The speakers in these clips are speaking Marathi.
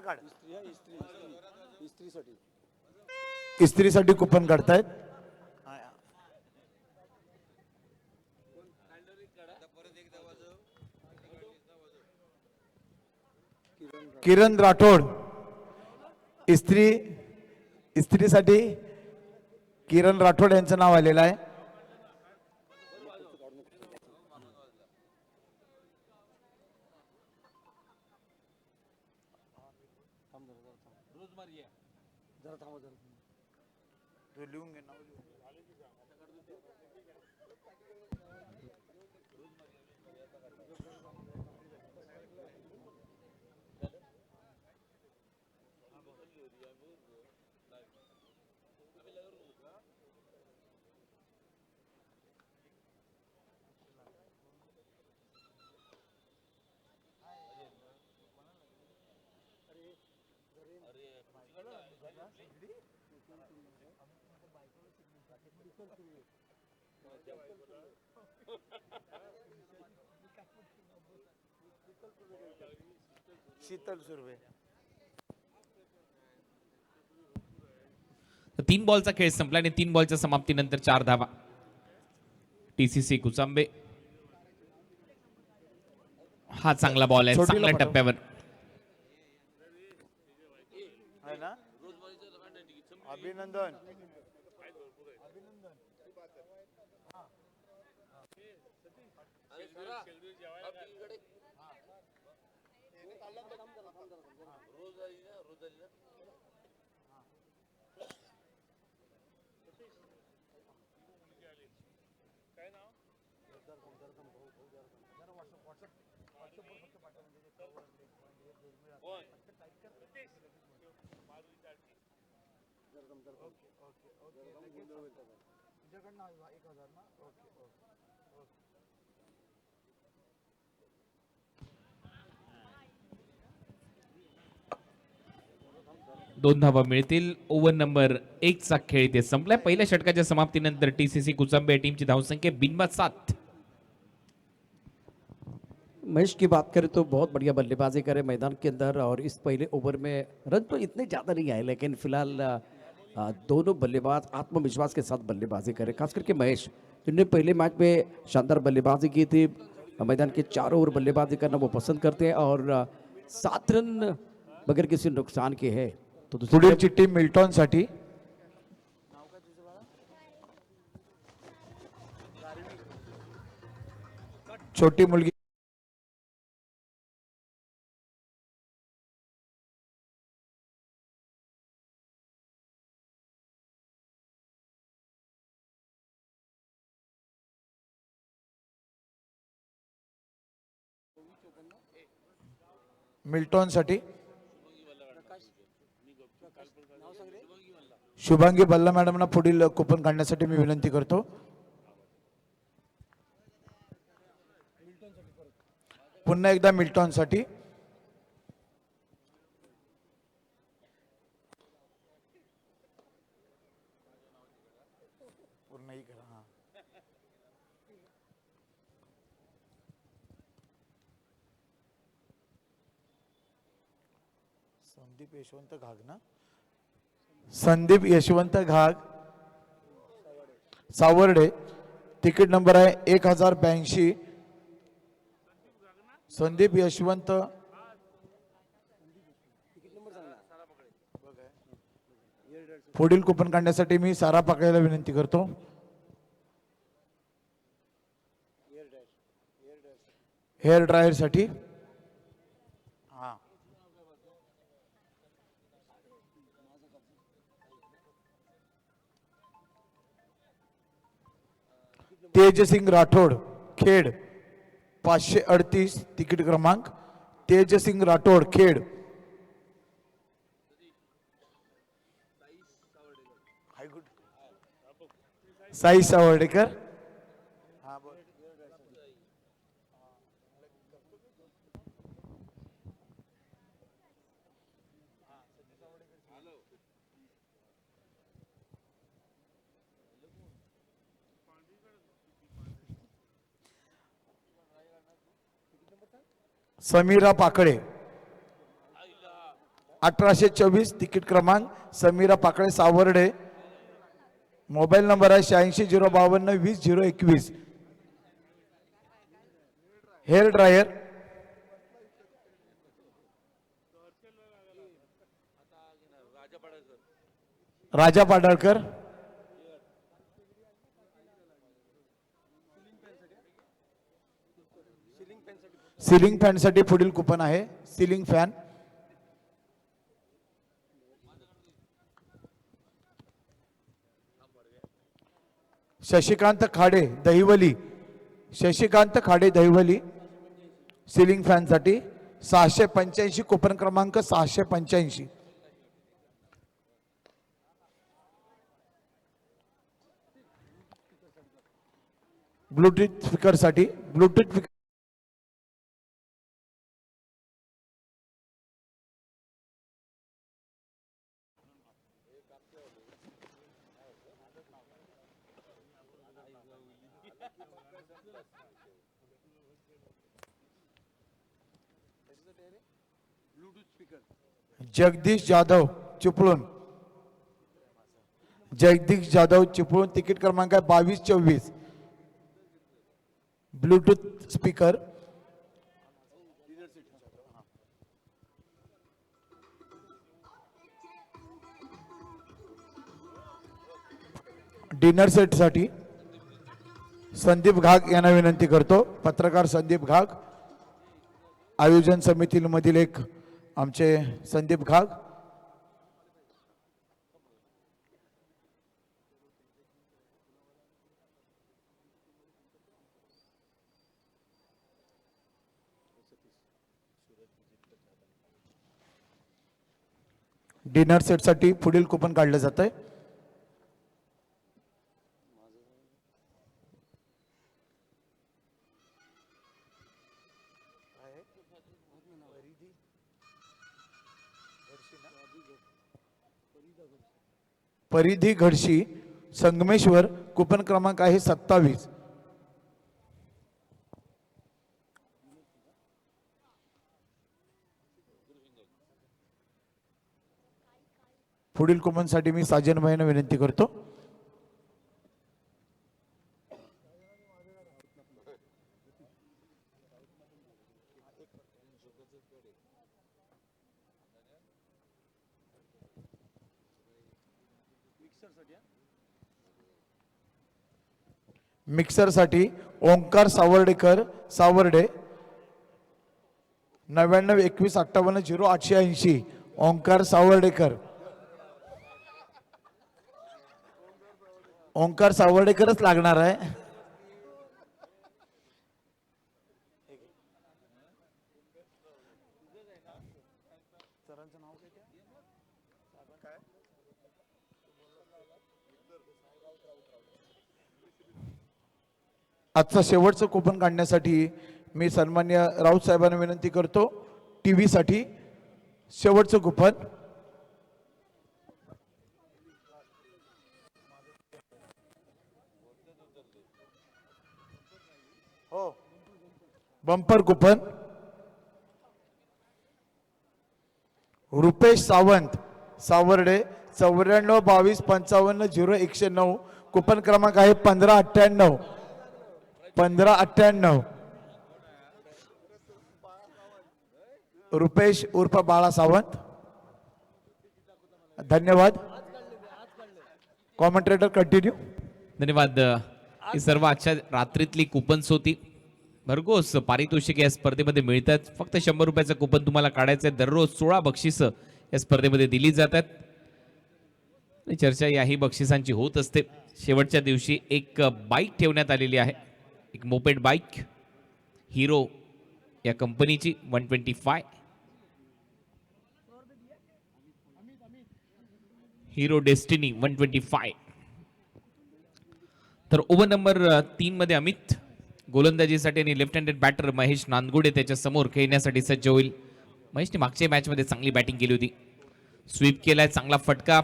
काढ. इस्त्रीसाठी कुपन काढतायत. किरण राठोड इस्त्रीसाठी किरण राठोड यांचं नाव आलेलं आहे. लिहून घे नाव. शीतल सुर्वे. 3 बॉलचा खेळ संपला आणि 3 बॉलच्या समाप्तीनंतर 4 धावा. टीसीसी कुचांबे. हा चांगला बॉल आहे, चांगल्या टप्प्यावर. है ना. अभिनंदन. दोन धावा मिळतील. ओव्हर नंबर 1 चा खेळ इथे संपलाय. पहिल्या षटकाच्या समाप्तीनंतर टीसीसी कुचांबे टीमची धावसंख्या बिनबाद 7. महेश की बात करें तो बहुत बढ़िया बल्लेबाजी करे मैदान के अंदर और इस पहले ओवर में रन तो इतने ज़्यादा नहीं आए लेकिन फिलहाल दोनों बल्लेबाज आत्मविश्वास के साथ बल्लेबाजी करे, खास करके महेश जिन्होंने पहले मैच में शानदार बल्लेबाजी की थी. मैदान के चारों ओर बल्लेबाजी करना वो पसंद करते हैं और 7 रन बगैर किसी नुकसान के है. तो पुढील चिठ्ठी मिल्टॉन साठी. छोटी मुलगी मिल्टॉन साठी शुभांगी बल्ला मॅडमना पुढील कुपन काढण्यासाठी मी विनंती करतो. पुन्हा एकदा मिल्टॉन साठी. संदीप यशवंत घाग ना. संदीप यशवंत घाग सावर्डे. तिकीट नंबर आहे 1082. संदीप यशवंत पुढील कुपन काढण्यासाठी मी सारा पाकळेला विनंती करतो. हेअर ड्रायर साठी. तेजसिंग राठोड खेड 538 तिकीट क्रमांक. तेजसिंग राठोड खेड. साई सावर्डेकर. समीरा पाकडे 1824 तिकीट क्रमांक समीरा पाकळे सावर्डे. मोबाईल नंबर आहे 8605220021. हेअर ड्रायर राजा पाडळकर. सिलिंग फॅन साठी पुढील कुपन आहे. Ceiling fan Shashikant Khade Dahivali. Shashikant Khade Dahivali ceiling fan साठी 685 कुपन क्रमांक 685. ब्लूटूथ स्पीकर साठी ब्लूटूथ जगदीश जाधव चिपळूण. जगदीश जाधव चिपळूण तिकीट क्रमांक आहे 2224. ब्लूटूथ स्पीकर डिनर सेट साठी संदीप घाग यांना विनंती करतो. पत्रकार संदीप घाग, आयोजन समितीमधील एक आमचे संदीप घाग. डिनर सेट साठी पुढील कुपन काढलं जात आहे. परिधी घडशी संगमेश्वर कुपन क्रमांक आहे 27. पुढील कुपन साठी मी साजन भाईंना विनंती करतो. मिक्सर साठी ओंकार सावर्डेकर सावर्डे 9921580880. ओंकार सावर्डेकर. ओंकार सावर्डेकरच लागणार आहे. आजचं शेवटचं कुपन काढण्यासाठी मी सन्मान्य राऊत साहेबांना विनंती करतो. टीव्ही साठी शेवटचं coupon bumper coupon Rupesh Sawant Savarde 9422550109. Coupon क्रमांक आहे 1598. 1598. रुपेश उर्फ बाळा सावंत. धन्यवाद. Commentator continue. धन्यवाद. ही सर्व आजच्या रात्रीतली कुपन्स होती. भरघोस पारितोषिक या स्पर्धेमध्ये मिळतात. फक्त 100 रुपयाचं कुपन तुम्हाला काढायचं आहे. दररोज 16 बक्षिसं या स्पर्धेमध्ये दिली जातात. चर्चा याही बक्षिसांची होत असते. शेवटच्या दिवशी एक बाईक ठेवण्यात आलेली आहे. एक मोपेड बाईक हिरो या कंपनीची 125 हिरो डेस्टिनी 125. तर ओव्हर नंबर 3 मध्ये अमित गोलंदाजीसाठी आणि लेफ्ट हँडेड बॅटर महेश नांदगुडे त्याच्या समोर खेळण्यासाठी सज्ज होईल. महेशने मागच्या मॅच मध्ये चांगली बॅटिंग केली होती. स्वीप केलाय, चांगला फटका.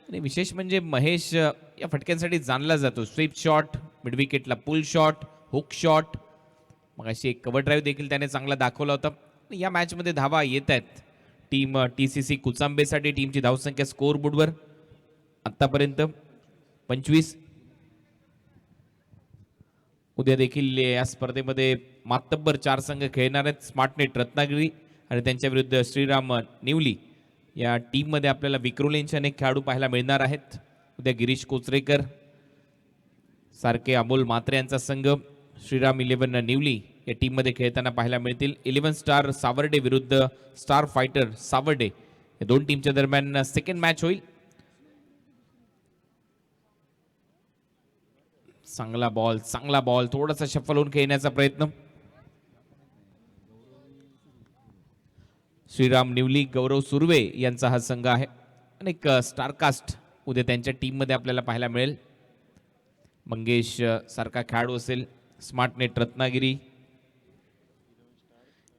आणि विशेष म्हणजे महेश या फटक्यांसाठी जाणला जातो. स्वीप शॉट, मिड विकेटला पुल शॉट, हुक शॉट, मग अशी एक कव्हर ड्राईव्ह देखील त्याने चांगला दाखवला होता. या मॅच मध्ये धावा येत आहेत. टीम TCC कुचांबेसाठी टीमची धावसंख्या स्कोअर बोर्डवर आतापर्यंत 25. उद्या देखील या स्पर्धेमध्ये मातब्बर 4 संघ खेळणार आहेत. स्मार्टनेट रत्नागिरी आणि त्यांच्या विरुद्ध श्रीराम निवली या टीममध्ये आपल्याला विक्रोलींचे अनेक खेळाडू पाहायला मिळणार आहेत. उद्या गिरीश कोचरेकर सारखे अमोल म्हात्रे यांचा संघ श्रीराम 11 निवली या टीममध्ये खेळताना पाहायला मिळतील. 11 स्टार सावर्डे विरुद्ध स्टार फायटर सावर्डे या दोन टीमच्या दरम्यान सेकंड मॅच होईल. चांगला बॉल थोडासा शफल होऊन खेळण्याचा प्रयत्न. श्रीराम निवली गौरव सुर्वे यांचा हा संघ आहे. अनेक स्टारकास्ट उद्या त्यांच्या टीममध्ये आपल्याला पाहायला मिळेल. मंगेश सारखा खेळाडू असेल. स्मार्टनेट रत्नागिरी,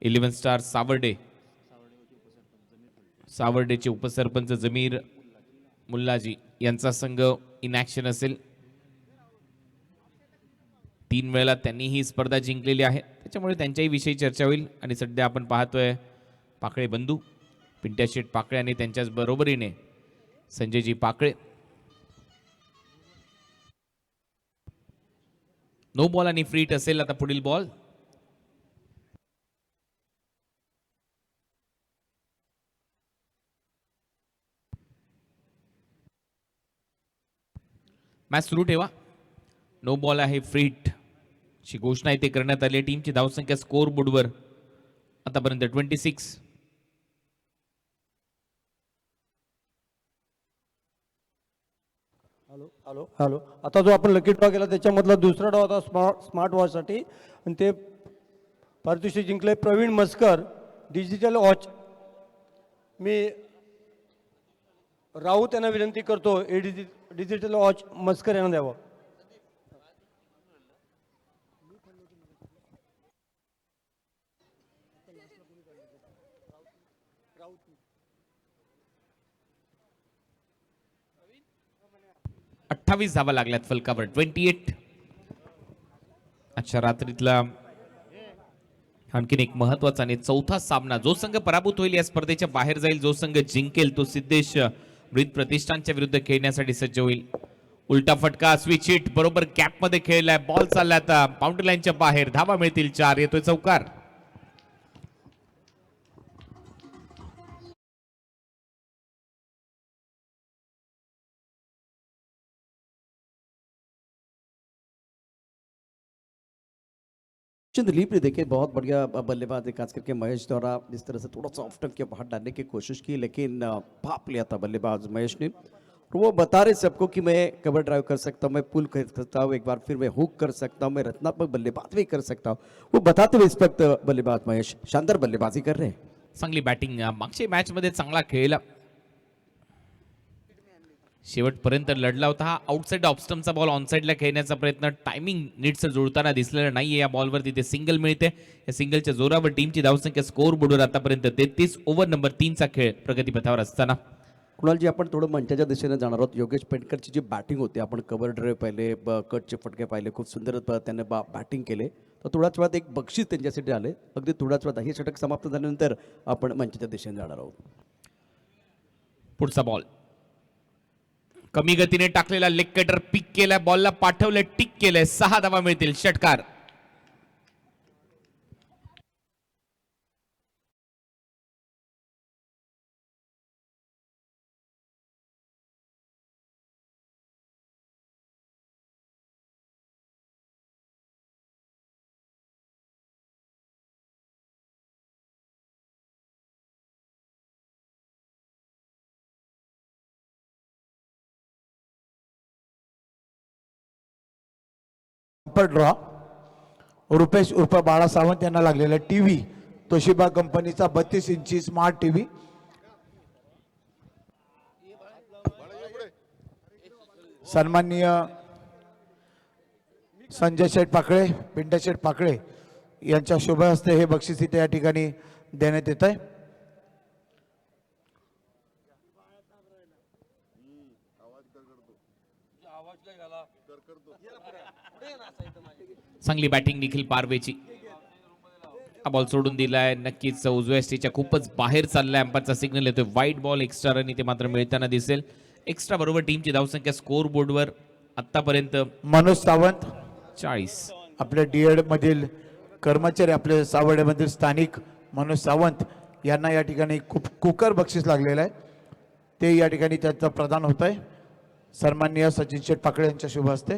11 स्टार सावर्डेचे उपसरपंच जमीर मुल्लाजी यांचा संघ इन ॲक्शन असेल. 3 वेळेला त्यांनी ही स्पर्धा जिंकलेली आहे, त्याच्यामुळे त्यांच्याही विषयी चर्चा होईल. आणि सध्या आपण पाहतोय पाकळे बंधू पिंट्या शेठ पाकळे आणि त्यांच्याच बरोबरीने संजयजी पाकळे. नो बॉल आणि फ्रीट असेल आता पुढील बॉल. मॅच सुरू ठेवा. नो बॉल आहे फ्रीट ची घोषणा इथे करण्यात आली. टीमची धावसंख्या स्कोअर बोर्डवर आतापर्यंत 26. हॅलो. आता जो आपण लकी ड्रॉ केला त्याच्यामधला दुसरा ड्रॉ होता स्मार्ट वॉचसाठी आणि ते पारितोषिक जिंकले प्रवीण मस्कर डिजिटल वॉच. मी राऊत यांना विनंती करतो डिजिटल वॉच मस्कर यांना द्यावं. अठ्ठावीस धावा लागल्यात फलकावर. 28. अच्छा, रात्रीतला आणखीन एक महत्वाचा आणि चौथा सामना. जो संघ पराभूत होईल या स्पर्धेच्या बाहेर जाईल. जो संघ जिंकेल तो सिद्धेश मृत प्रतिष्ठानच्या विरुद्ध खेळण्यासाठी सज्ज होईल. उलटा फटका स्विच हिट बरोबर कॅप मध्ये खेळलाय. बॉल चाललाय आता बाउंड्री लाईनच्या बाहेर. धावा मिळतील 4. येतोय चौकार. दिलीप ने देखिए बहुत बढ़िया बल्लेबाज है, खास करके महेश द्वारा जिस तरह से थोड़ा सा ऑफ टर्न के बाहर डालने की कोशिश की, लेकिन भाप लिया था बल्लेबाज महेश ने. और वो बता रहे सबको कि मैं कवर ड्राइव कर सकता हूँ, मैं पुल कर सकता हूँ, एक बार फिर मैं हुक कर सकता हूँ, मैं रत्नात्मक बल्लेबाज भी कर सकता हूँ. वो बताते हुए इस वक्त बल्लेबाज महेश शानदार बल्लेबाजी कर रहे हैं. चांगली बॅटिंग. मागच्या मॅच मध्ये चांगला खेळला, शेवटपर्यंत लढला होता. हा आउटसाइड ऑफस्टमचा बॉल ऑनसाइडला खेळण्याचा प्रयत्न टायमिंग नीटचं जुळताना दिसलेलं नाहीये. या बॉलवर तिथे सिंगल मिळते. या सिंगलच्या जोरावर टीमची धावसंख्या स्कोअर बोर्डवर आतापर्यंत 33. ओव्हर नंबर 3 चा खेळ प्रगतीपथावर असताना. कुणालजी, आपण थोडं मंचाच्या दिशेने जाणार आहोत. योगेश पेंडकरची जी बॅटिंग होती, आपण कव्हर ड्राईव्ह पाहिले, कटचे फटके पाहिले, खूप सुंदर त्यांनी बॅटिंग केले. तर थोड्याच वेळात एक बक्षीस त्यांच्यासाठी आले. अगदी थोड्याच वेळात हे षटक समाप्त झाल्यानंतर आपण मंचाच्या दिशेने जाणार आहोत. पुढचा बॉल कमी गतीने टाकलेला लेग कटर पिक केलाय. बॉलला पाठवलं, टिक केलंय. 6 धावा मिळतील. षटकार. ड्रॉ रुपेश उर्फ बाळा सावंत यांना लागलेला टीव्ही तोशिबा कंपनीचा 32 इंची स्मार्ट टीव्ही. सन्माननीय संजय शेठ पाकळे, पिंट्या शेठ पाकळे यांच्या शुभ हस्ते हे बक्षीस इथे या ठिकाणी देण्यात येत आहे. चांगली बॅटिंग निखिल पारवेची. हा बॉल सोडून दिलाय, नक्कीच उजव्या स्टेच्या खूपच बाहेर चाललाय, अंपायरचा सिग्नल येतोय वाईट बॉल. एक्स्ट्रा रन इथे मात्र मिळताना दिसेल. एक्स्ट्रा बरोबर टीमची धावसंख्या स्कोर बोर्डवर आतापर्यंत मनोज सावंत 40. आपल्या डीएड मधील कर्मचारी, आपले सावर्डेमधील स्थानिक मनोज सावंत यांना या ठिकाणी खूप कुकर बक्षीस लागलेलं आहे. ते या ठिकाणी त्याचं प्रदान होत आहे सन्माननीय सचिन शेठ पाकळे यांच्या शुभ हस्ते.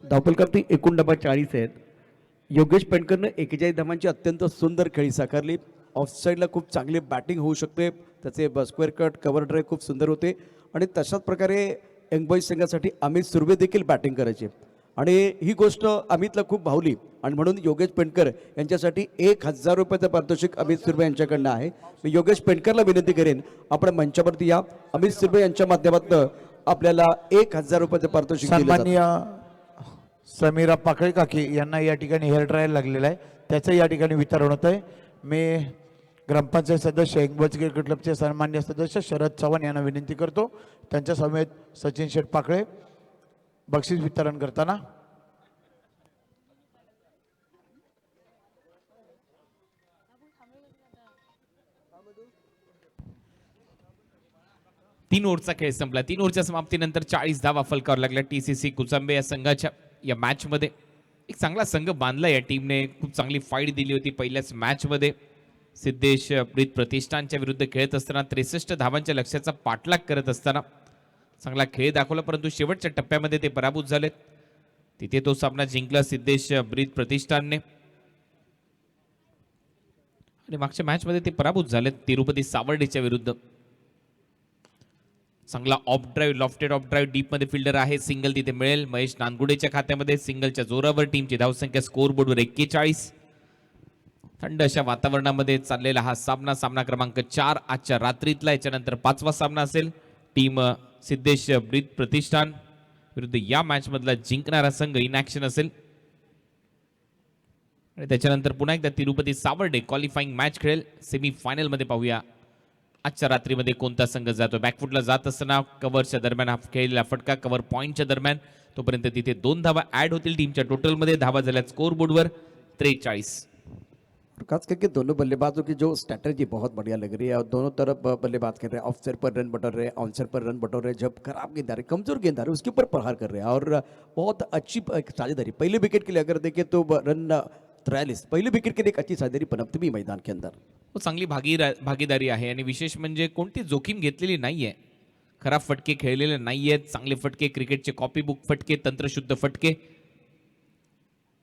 धावपलकापटी एकूण डबा 40 आहेत. योगेश पेंडकरनं 41 धावांची अत्यंत सुंदर खेळी साकारली. ऑफसाईडला खूप चांगली बॅटिंग होऊ शकते. त्याचे स्क्वेअर कट, कव्हर ड्राईव्ह खूप सुंदर होते आणि तशाच प्रकारे यंग बॉईज संघासाठी अमित सुर्वे देखील बॅटिंग करायचे आणि ही गोष्ट अमितला खूप भावली आणि म्हणून योगेश पेंडकर यांच्यासाठी 1000 रुपयाचं पारितोषिक अमित सुर्वे यांच्याकडनं आहे. मी योगेश पेंडकरला विनंती करेन, आपण मंचावरती या. अमित सुर्वे यांच्या माध्यमातून आपल्याला 1000 रुपयाचं पारितोषिक दिलं जातं. सन्माननीय समीरा पाकळे काकी यांना या ठिकाणी हेअर ड्रायर लागलेला आहे, त्याचं या ठिकाणी वितरण होत आहे. मी ग्रामपंचायत सदस्य यंग क्रिकेट क्लबचे सन्मान्य सदस्य शरद चव्हाण यांना विनंती करतो, त्यांच्या समेत सचिन शेठ पाकळे बक्षीस वितरण करताना. तीन ओव्हरचा खेळ संपला. 3 ओव्हरच्या समाप्तीनंतर 40 धावा फलकावर लागल्या टीसीसी कुचांबे या संघाच्या. या मॅच मध्ये एक चांगला संघ बांधला या टीमने. खूप चांगली फाईट दिली होती पहिल्याच मॅच मध्ये. सिद्धेश ब्रीत प्रतिष्ठानच्या विरुद्ध खेळत असताना 63 धावांच्या लक्ष्याचा पाठलाग करत असताना चांगला खेळ दाखवला, परंतु शेवटच्या टप्प्यामध्ये ते पराभूत झालेत. तिथे तो सामना जिंकला सिद्धेश ब्रीत प्रतिष्ठानने आणि मागच्या मॅच मध्ये ते पराभूत झालेत तिरुपती सावर्डेच्या विरुद्ध. चांगला of drive, lofted of drive, deep मध्ये फिल्डर आहे, सिंगल तिथे मिळेल. महेश नानगुडेच्या खात्यामध्ये सिंगलच्या जोरावर टीमची धावसंख्या स्कोर बोर्डवर 41. थंड अशा वातावरणामध्ये चाललेला हा सामना क्रमांक 4 आजच्या रात्रीतला. याच्यानंतर 5वा सामना असेल टीम सिद्धेश ब्रीत प्रतिष्ठान विरुद्ध या मॅच मधला जिंकणारा संघ इन ऍक्शन असेल आणि त्याच्यानंतर पुन्हा एकदा तिरुपती सावर्डे क्वालिफाईंग मॅच खेळेल. सेमी फायनल मध्ये पाहूया आजच्या रात्रीमध्ये कोणता संघ जातो. बॅकफुटला जात असताना कव्हरच्या दरम्यान हा खेळलेला फटका, कव्हर पॉईंटच्या दरम्यान, तोपर्यंत तिथे 2 धावा ऍड होतील. टीमच्या टोटलमध्ये धावा झाल्या स्कोर बोर्डवर 43. खास करके दोनों बल्लेबाजों की जो स्ट्रैटेजी बहुत बढ़िया लग रही है और दोनों तरफ बल्लेबाज कर रहे हैं. ऑफ साइड पर रन बटोर रहे हैं, ऑन साइड पर रन बटोर रहे हैं. जब खराब गेंद आ रही, कमजोर गेंद आ रही, उसके ऊपर प्रहार कर रहे हैं और बहुत अच्छी साझेदारी. पहले विकेट के लिए अगर देखें तो रन 43, पहले विकेट के लिए एक अच्छी साझेदारी पनपती भी मैदान के अंदर. तो चांगली भागीदारी आहे आणि विशेष म्हणजे कोणती जोखीम घेतलेली नाहीये. खराब फटके खेळलेले नाहीयेत. चांगले फटके, क्रिकेटचे कॉपीबुक फटके, तंत्रशुद्ध फटके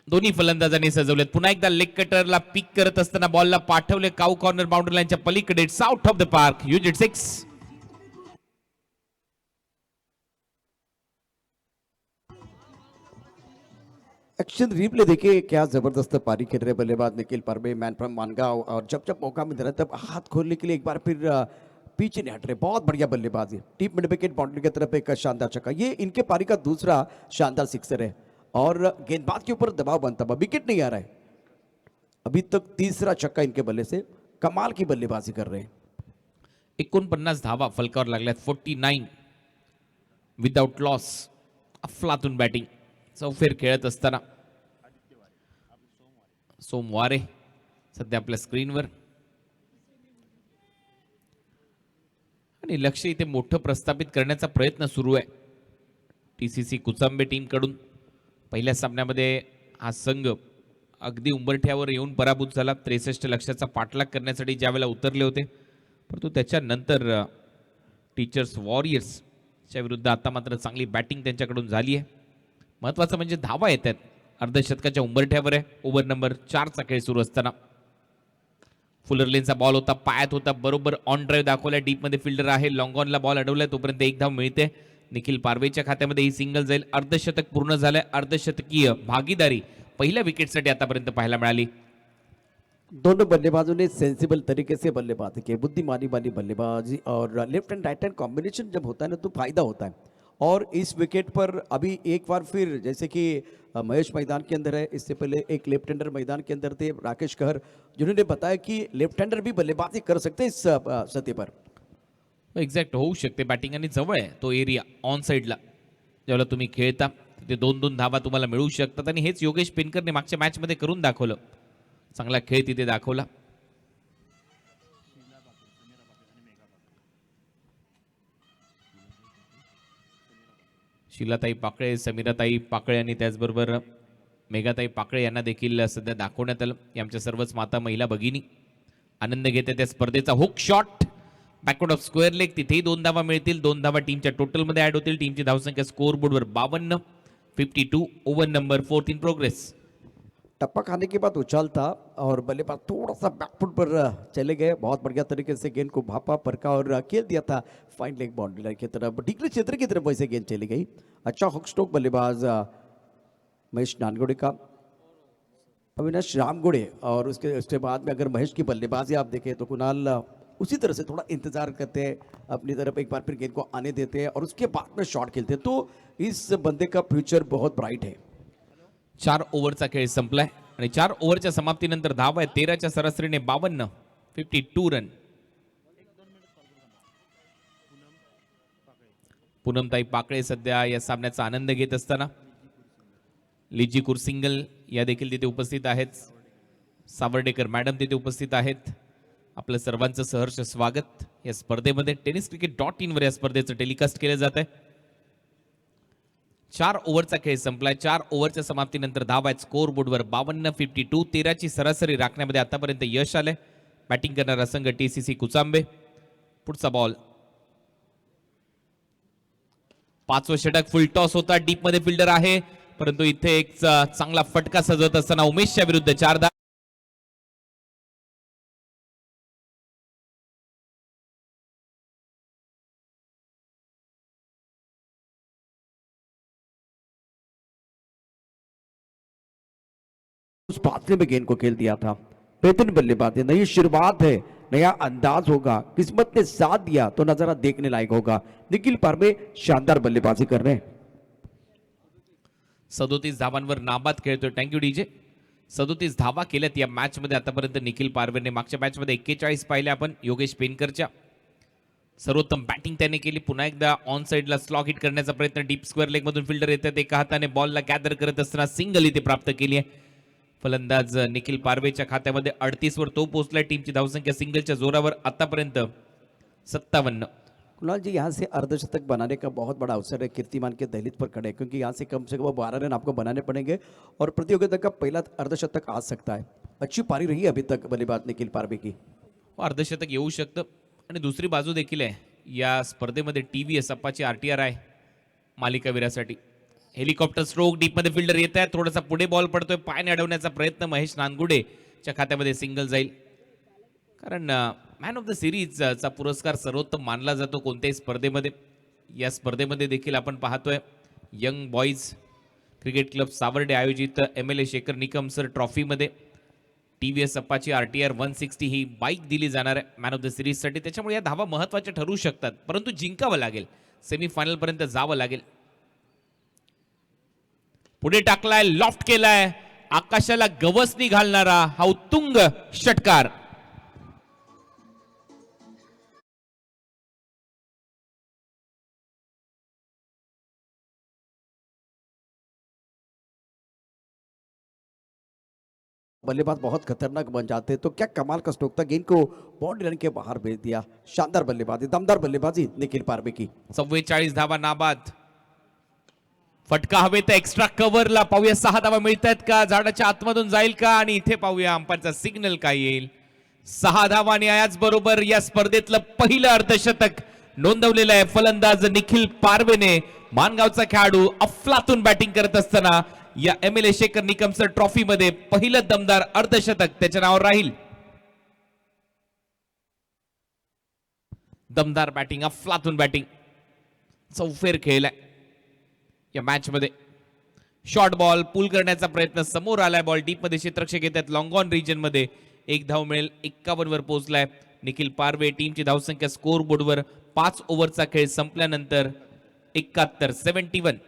दोन्ही फलंदाजांनी सजवलेत. पुन्हा एकदा लेग कटरला पिक करत असताना बॉलला पाठवले काऊ कॉर्नर बाउंड्री लाईनच्या पलीकडे. Out of the park. युजिट 6. एक्शन रिप्ले देखिए क्या जबरदस्त पारी खेल रहे बल्लेबाज निखिल पारबे, मैन फ्रॉम मानगांव. और जब जब मौका मिल रहा है तब हाथ खोलने के लिए एक बार फिर पीछे नहीं हट रहे. बहुत बढ़िया बल्लेबाजी. डीप मिड विकेट बाउंड्री की तरफ एक शानदार छक्का. ये इनके पारी का दूसरा शानदार सिक्सर है और गेंदबाज के ऊपर दबाव बनता हुआ. विकेट नहीं आ रहा है अभी तक. तीसरा छक्का इनके बल्ले से. कमाल की बल्लेबाजी कर रहे हैं. 49 धावा फलकावर लागल्यात. 49 विदाउट लॉस. अफलातून बॅटिंग. चौफेर खेळत असताना सोमवारे सध्या आपल्या स्क्रीनवर आणि लक्ष इथे मोठं प्रस्थापित करण्याचा प्रयत्न सुरू आहे टीसीसी कुचांबे टीम कडून. पहिल्या सामन्यामध्ये हा संघ अगदी उंबरठ्यावर येऊन पराभूत झाला. 63 लक्षाचा पाठलाग करण्यासाठी ज्यावेळेला उतरले होते, परंतु त्याच्यानंतर टीचर्स वॉरियर्सच्या विरुद्ध आता मात्र चांगली बॅटिंग त्यांच्याकडून झाली आहे. महत्वाचं म्हणजे धावा येतात. अर्धशतकाच्या उंबरठ्यावर आहे. ओव्हर नंबर 4चा खेळ सुरू असताना फुलरलेनचा बॉल होता, पायात होता, बरोबर ऑन ड्राईव्ह दाखवलाय. डीप मध्ये फिल्डर आहे, लॉंग ऑनला बॉल अडवलाय, तोपर्यंत 1 धाव मिळते. निखिल पारवेच्या खात्यामध्ये ही सिंगल जाईल. अर्धशतक पूर्ण झालंय. अर्धशतकीय भागीदारी पहिल्या विकेटसाठी आतापर्यंत पाहायला मिळाली. दोनों बल्लेबाजों ने सेंसिबल तरीके से बल्लेबाजी की, बुद्धिमानी वाली बल्लेबाजी. और left end right hand combination जब होता है ना तो फायदा होता है. और इस विकेट पर अभी एक बार फिर जैसे कि महेश मैदान के अंदर है, इससे पहले एक लेफ्ट हैंडर मैदान के अंदर थे राकेश कहर, जिन्होंने बताया कि लेफ्ट हैंडर भी बल्लेबाजी कर सकते हैं इस सतह पर. एक्झॅक्ट होऊ शकते. बॅटिंग आणि जवळ आहे तो एरिया ऑन साईडला ज्यावेळेला तुम्ही खेळता. ते 2-2 धावा तुम्हाला मिळू शकतात आणि हेच योगेश पेनकरने मागच्या मॅचमध्ये करून दाखवलं. चांगला खेळ तिथे दाखवला. शिलाताई पाकळे, समीराताई पाकळे आणि त्याचबरोबर मेघाताई पाकळे यांना देखील सध्या दाखवण्यात आलं. या आमच्या सर्वच माता महिला भगिनी आनंद घेते त्या स्पर्धेचा. Hook shot backward of square leg, तिथेही 2 धावा मिळतील. 2 धावा टीमच्या टोटलमध्ये ऍड होतील. टीमची धावसंख्या स्कोर बोर्डवर 52. 52 ओव्हर नंबर 4 इन प्रोग्रेस. टप्पा खाने के बाद उछालता और बल्लेबाज थोड़ा सा बैकफुट पर चले गए, बहुत बढ़िया तरीके से गेंद को भापा परखा और खेल दिया था फाइन लेग बाउंड्री लाइन की तरफ, ढीकले क्षेत्र की तरफ वैसे गेंद चली गई. अच्छा हुक स्ट्रोक बल्लेबाज महेश नानगोड़े का, अविनाश रामगोड़े. और उसके बाद में अगर महेश की बल्लेबाजी आप देखें तो कुणाल उसी तरह से थोड़ा इंतजार करते हैं, अपनी तरफ एक बार फिर गेंद को आने देते हैं और उसके बाद में शॉट खेलते हैं. तो इस बंदे का फ्यूचर बहुत ब्राइट है. 4 ओव्हरचा खेळ संपलाय आणि 4 ओव्हरच्या समाप्तीनंतर धावा आहे 13च्या सरासरीने 52. 52 रन. पूनमताई पाकळे सध्या या सामन्याचा आनंद घेत असताना लिजी कुरसिंगल या देखील तिथे उपस्थित आहेत. सावर्डेकर मॅडम तिथे उपस्थित आहेत. आपलं सर्वांचं सहर्ष स्वागत या स्पर्धेमध्ये. tenniscricket.in वर या स्पर्धेचं टेलिकास्ट केलं जात आहे. 4 ओव्हरचा खेळ संपलाय. 4 ओव्हरच्या समाप्तीनंतर धावा आहेत स्कोर बोर्डवर 52. 52 13ची सरासरी राखण्यामध्ये आतापर्यंत यश आलंय. बॅटिंग करणारा संघ TCC कुचांबे. पुढचा बॉल 5वं षटक. फुल टॉस होता. डीप मध्ये फिल्डर आहे परंतु इथे एक चांगला फटका सजवत असताना उमेशच्या विरुद्ध 4 धावा. उस फासले में गेंद को खेल दिया था. बेहतरीन बल्लेबाजी, नई शुरुआत है, नया अंदाज होगा, किस्मत ने साथ दिया तो नजारा देखने लायक होगा. निखिल पारवे शानदार बल्लेबाजी कर रहे हैं. 37 धावांवर नाबाद खेळतोय. Thank you DJ. 37 धावा केल्यात या मॅच मध्ये आतापर्यंत निखिल पारवेने. मागच्या मॅच मध्ये 41 पाहिले आपण योगेश पेनकरच्या. सर्वोत्तम बॅटिंग त्याने केली. पुन्हा एकदा ऑन साइडला स्लॉग हिट करण्याचा प्रयत्न. डीप स्क्वेअर लेग मधून फिल्डर येतात. एका हाताने बॉलला गॅदर करत असताना सिंगल इथे प्राप्त केली आहे. फलंदाज निखिल पारवेच्या खात्यामध्ये 38 वर तो पोहोचलाय. टीमची धावसंख्या सिंगलच्या जोरावर आतापर्यंत 57. कुणाल जी, यहाँ से अर्धशतक बनाने का बहुत बड़ा अवसर है. कीर्तिमान के दहलीज पर खड़े हैं क्योंकि यहाँ से कम 12 रन आपको बनाने पड़ेंगे और प्रतियोगिता का पहला अर्धशतक आ सकता है. अच्छी पारी रही अभी तक बल्लेबाज निखिल पारवे की. अर्धशतक येऊ शकतं. आणि दुसरी बाजू देखील आहे या स्पर्धेमध्ये. TVS अप्पाची RTR आहे मालिकावीरासाठी. हेलिकॉप्टर स्ट्रोक डीप मध्ये फिल्डर येत आहे. थोडासा पुढे बॉल पडतोय. पायाने अडवण्याचा प्रयत्न. महेश नानगुडेच्या खात्यामध्ये सिंगल जाईल. कारण मॅन ऑफ द सिरीजचा पुरस्कार सर्वोत्तम मानला जातो कोणत्याही स्पर्धेमध्ये. या स्पर्धेमध्ये देखील आपण पाहतोय young boys cricket club Savarde आयोजित MLA शेखर निकम सर ट्रॉफीमध्ये TVS अप्पाची RTR 160 ही बाईक दिली जाणार आहे मॅन ऑफ द सिरीजसाठी. त्याच्यामुळे या धावा महत्वाच्या ठरू शकतात परंतु जिंकावं लागेल. सेमीफायनल पर्यंत जावं लागेल. पुढे टाकलाय, लॉफ्ट केलाय. आकाशाला गवसणी घालणारा हा उत्तुंग षटकार. बल्लेबाज बहुत खतरनाक बन जाते हैं. तो क्या कमाल का स्ट्रोक था, गेंद को बाउंड्री लाइन के बाहर भेज दिया. शानदार बल्लेबाजी, दमदार बल्लेबाजी निखिल पारवे की. 44 धावा नाबाद. फटका हवेत एक्स्ट्रा कव्हरला. पाहूया 6 धावा मिळत आहेत का, झाडाच्या आतमधून जाईल का, आणि इथे पाहूया अंपायरचा सिग्नल काय येईल. 6 धावा आणि याच बरोबर या स्पर्धेतलं पहिलं अर्धशतक नोंदवलेलं आहे फलंदाज निखिल पारवेने. मानगावचा खेळाडू अफलातून बॅटिंग करत असताना या MLA Shekhar Nikam sir trophy मध्ये पहिलं दमदार अर्धशतक त्याच्या नावावर राहील. दमदार बॅटिंग, अफलातून बॅटिंग, चौफेर खेळलाय या मॅच मध्ये. शॉर्ट बॉल पुल करण्याचा प्रयत्न. समोर आलाय बॉल. डीप मध्ये क्षेत्ररक्षक येतात. लॉंग ऑन रिजन मध्ये 1 धाव मिळेल. 51 वर पोहोचलाय निखिल पारवे. टीमची धावसंख्या स्कोर बोर्डवर 5 ओव्हरचा खेळ संपल्यानंतर 71. 71.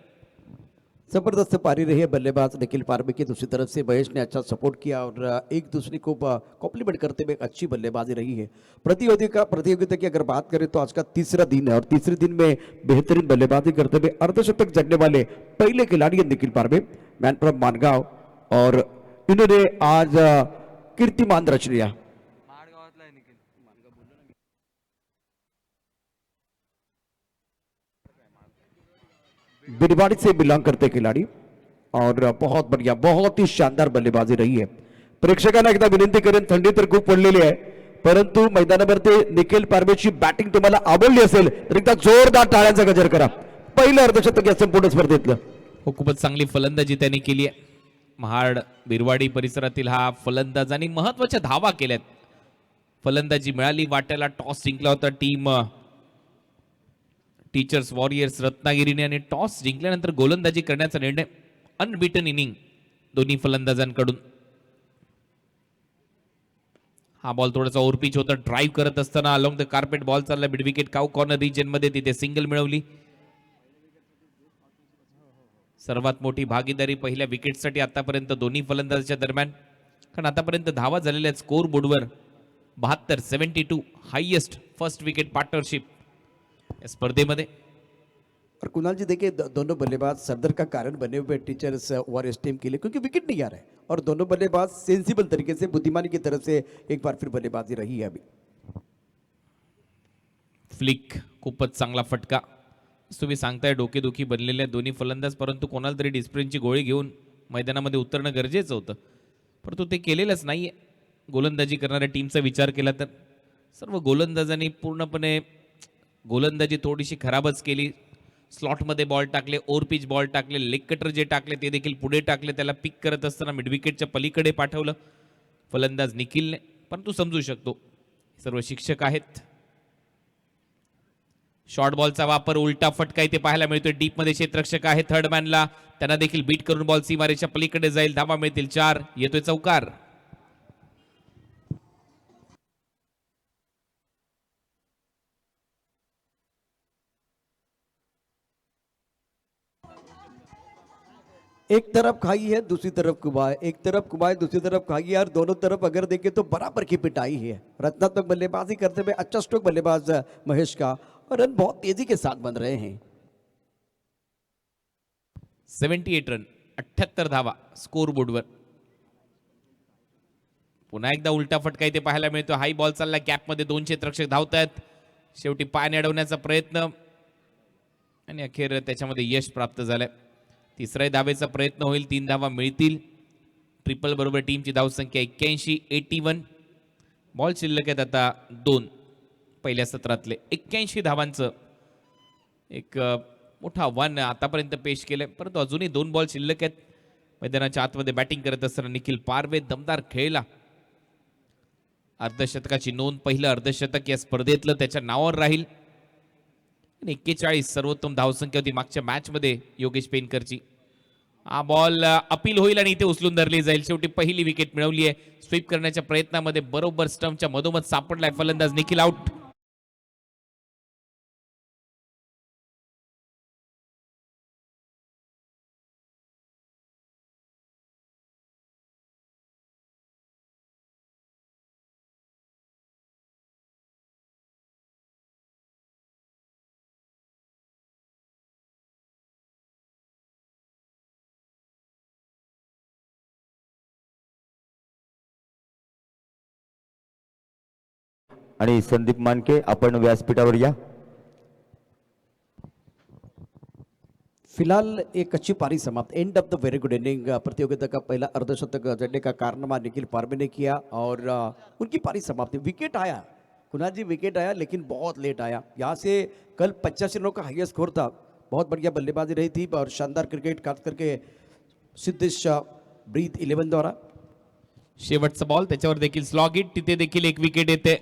जबरदस्त पारी रही है बल्लेबाज निखिल पारवे की। दूसरी तरफ से महेश ने अच्छा सपोर्ट किया और एक दूसरे को कॉम्प्लीमेंट करते हुए एक अच्छी बल्लेबाजी रही है। प्रतियोगिता की अगर बात करें तो आज का तीसरा दिन है और तीसरे दिन में बेहतरीन बल्लेबाजी करते हुए अर्धशतक जड़ने वाले पहले खिलाड़ी है निखिल पारवे, मैन फ्रॉम मानगांव, और इन्होंने आज कीर्तिमान रच लिया। बिरवाड़ी से बिलोंग करते खिलाड़ी और बहुत बढ़िया, बहुत ही शानदार बल्लेबाजी रही आहे. प्रेक्षकांना एकदा विनंती करेन, थंडी तर खूप पडलेली आहे, परंतु मैदानावरती निखिल पारवेची बॅटिंग तुम्हाला आवडली असेल तर एकदा जोरदार टाळ्यांचा गजर करा. पहिलं अर्धशतक या संपूर्ण स्पर्धेतलं. हो, खूपच चांगली फलंदाजी त्यांनी केली आहे. महाड बिरवाडी परिसरातील हा फलंदाजांनी महत्वाच्या धावा केल्यात. फलंदाजी मिळाली वाट्याला, टॉस जिंकला होता टीम टीचर्स वॉरियर्स रत्नागिरीने आणि टॉस जिंकल्यानंतर गोलंदाजी करण्याचा निर्णय. अनबिटन इनिंग दोन्ही फलंदाजांकडून. हा बॉल थोडासा ओव्हरपिच होता, ड्राईव्ह करत असताना अलॉंग द कार्पेट बॉल चालला mid wicket cow corner region मध्ये, तिथे सिंगल मिळवली. सर्वात मोठी भागीदारी पहिल्या विकेटसाठी आतापर्यंत दोन्ही फलंदाजांच्या दरम्यान, कारण आतापर्यंत धावा झालेल्या स्कोर बोर्डवर 72-72 हाईएस्ट फर्स्ट विकेट पार्टनरशिप या स्पर्धेमध्ये. और कुणाल जी देखिए दोनों बल्लेबाज सरदर का कारण बने हुए टीचर्स वॉरियर्स टीम के लिए, क्योंकि विकेट नहीं आ रहा है और दोनों बल्लेबाज सेंसिबल तरीके से बुद्धिमानी की तरफ से एक बार फिर बल्लेबाजी रही है. अभी फ्लिक खूपच चांगला फटका. तुम्ही सांगताय डोकेदुखी बनलेल्या दोन्ही फलंदाज, परंतु कोणाला तरी डिस्प्रिनची गोळी घेऊन मैदानामध्ये उतरणं गरजेचं होतं, परंतु ते केलेलंच नाहीये. गोलंदाजी करणाऱ्या टीमचा विचार केला तर सर्व गोलंदाजांनी पूर्णपणे गोलंदाजी थोडीशी खराबच केली. स्लॉटमध्ये बॉल टाकले, ओव्हर पिच बॉल टाकले, लेग कटर जे टाकले ते देखील पुढे टाकले. त्याला पिक करत असताना मिड विकेटच्या पलीकडे पाठवलं फलंदाज निखिलने, परंतु समजू शकतो सर्व शिक्षक आहेत. शॉर्ट बॉलचा वापर, उलटा फटका इथे पाहायला मिळतोय. डीप मध्ये क्षेत्ररक्षक आहे थर्ड मॅनला, त्यांना देखील बीट करून बॉल सीमारेच्या पलीकडे जाईल. धावा मिळतील 4. येतोय चौकार. एक तरफ खाई है दूसरी तरफ कुबाई, एक तरफ कुबाई दूसरी तरफ खाई है, और दोनों तरफ अगर देखें तो बराबर की पिटाई है. रत्नात्मक बल्लेबाजी करते हुए अच्छा स्ट्रोक बल्लेबाज महेश का, और रन बहुत तेजी के साथ बन रहे हैं. 78 रन, 78 धावा स्कोर बोर्डवर. पुन्हा एकदा उलटा फटका इथे पाहायला मिळतो. हाई बॉल चालला, गॅपमध्ये 2 क्षेत्ररक्षक धावत आहेत. शेवटी पाय अडवण्याचा प्रयत्न आणि अखेर त्याच्यामध्ये यश प्राप्त झालंय. तिसऱ्या धावेचा प्रयत्न होईल, 3 धावा मिळतील. ट्रिपल बरोबर टीमची धावसंख्या 81. बॉल शिल्लक आहेत आता 2. पहिल्या सत्रातले 81 धावांचं एक मोठं आव्हान आतापर्यंत पेश केलंय, परंतु अजूनही 2 बॉल शिल्लक आहेत. मैदानाच्या आतमध्ये बॅटिंग करत असताना निखिल पारवे दमदार खेळला. अर्धशतकाची नोंद, पहिलं अर्धशतक या स्पर्धेतलं त्याच्या नावावर राहील. 41 सर्वोत्तम धावसंख्या होती मागच्या मॅच मध्ये योगेश पेनकरची. हा बॉल अपील होईल आणि इथे उचलून धरली जाईल. शेवटी पहिली विकेट मिळवली आहे. स्वीप करण्याच्या प्रयत्नामध्ये बरोबर स्टंपच्या मधोमध सापडलाय फलंदाज निखिल. आउट. आणि संदीप मानके आपण व्यासपीठावर या. फिलहाल एक अच्छी पारी समाप्त, end of the very good inning. प्रतियोगिता का पहला अर्धशतक जड़ने का कारनामा निखिल पारवे ने किया और उनकी पारी समाप्त. विकेट आया कुणाल जी, विकेट आया लेकिन बहुत लेट आया. यहाँ से कल 85 रनों का हाईएस्ट स्कोर था. बहुत बढ़िया बल्लेबाजी रही थी और शानदार क्रिकेट, खास करके सिद्धेश ब्रीथ 11 द्वारा. शेवटचा बॉल, त्याच्यावर देखील स्लॉग हिट. तिथे देखील एक विकेट येते.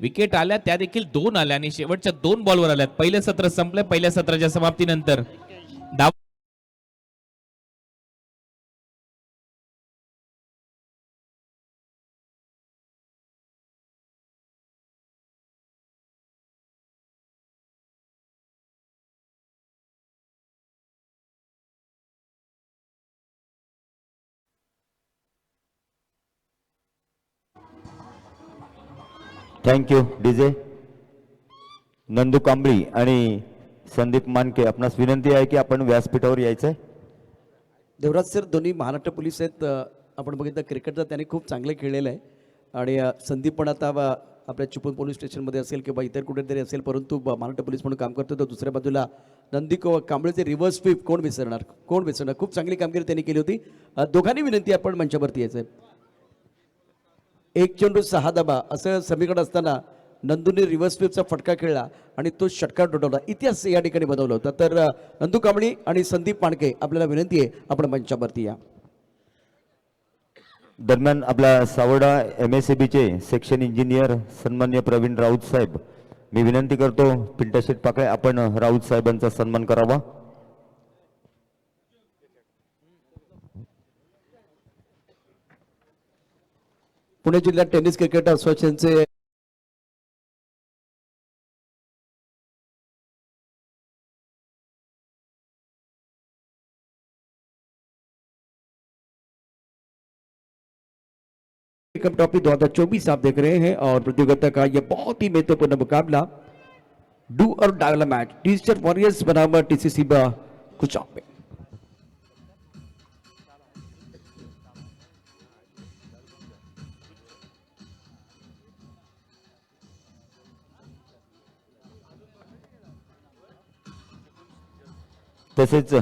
विकेट आल्या त्या देखील 2 आल्या आणि शेवटच्या 2 बॉलवर आल्यात. पहिलं सत्र संपलं. पहिल्या सत्राच्या समाप्तीनंतर धाव थँक्यू डीजे. नंदू कांबळी आणि संदीप मानके आपणास विनंती आहे की आपण व्यासपीठावर यायचं आहे. देवराज सर दोन्ही महाराष्ट्र पोलीस आहेत. आपण बघितलं क्रिकेटचं त्यांनी खूप चांगलं खेळलेलं आहे आणि संदीप पण आता आपल्या चिपळूण पोलीस स्टेशनमध्ये असेल किंवा इतर कुठेतरी असेल, परंतु महाराष्ट्र पोलीस म्हणून काम करतो. तर दुसऱ्या बाजूला कांबळेचे रिव्हर्स स्वीप कोण विसरणार. खूप चांगली कामगिरी त्यांनी केली होती. दोघांनी विनंती आपण मंचावरती यायचं आहे. 1 चेंडू 6 धावा असं समीकरण असताना नंदूने रिव्हर्स स्वीपचा फटका खेळला आणि तो षटकार डोठवला. इतिहास या ठिकाणी बनवला होता. तर नंदू कांबळी आणि संदीप माणके आपल्याला विनंती आहे आपण मंचावरती या. दरम्यान आपला सावडा MSCBचे सेक्शन इंजिनियर सन्मान्य प्रवीण राऊत साहेब, मी विनंती करतो पिंटा शेठ पाकळे आपण राऊत साहेबांचा सन्मान करावा. पुणे जिल्हा टेनिस क्रिकेट असोसिएशनचे कप ट्रॉफी 2024 आप देख रहे हैं और प्रतियोगिता का यह बहुत ही महत्वपूर्ण मुकाबला डू और डाई वाला मैच टीचर वॉरियर्स बनाम TCC कुचाप में. तसेच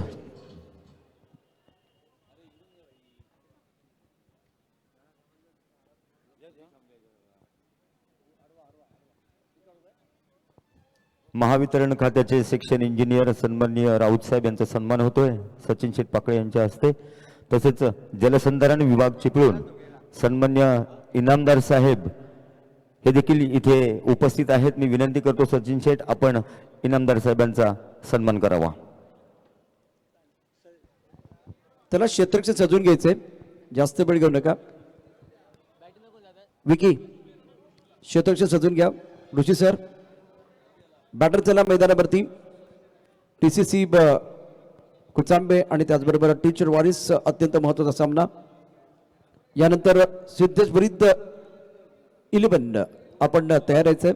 महावितरण खात्याचे सेक्शन इंजिनियर सन्माननीय राऊत साहेब यांचा सन्मान होतोय सचिन शेठ पाकळे यांच्या हस्ते. तसेच जलसंधारण विभाग चिपळूण सन्मान्य इनामदार साहेब हे देखील इथे उपस्थित आहेत. मी विनंती करतो सचिन शेठ आपण इनामदार साहेबांचा सन्मान करावा. त्याला क्षेत्ररक्षक सजून घ्यायचंय, जास्त वेळ घेऊ नका. विकी क्षेत्ररक्षक सजून घ्या. ऋषी सर बॅटर चला मैदानावरती. TCC कुचांबे आणि त्याचबरोबर टीचर वॉरिस अत्यंत महत्वाचा सामना. यानंतर सिद्धेश विरुद्ध 11 आपण तयार राहायचंय.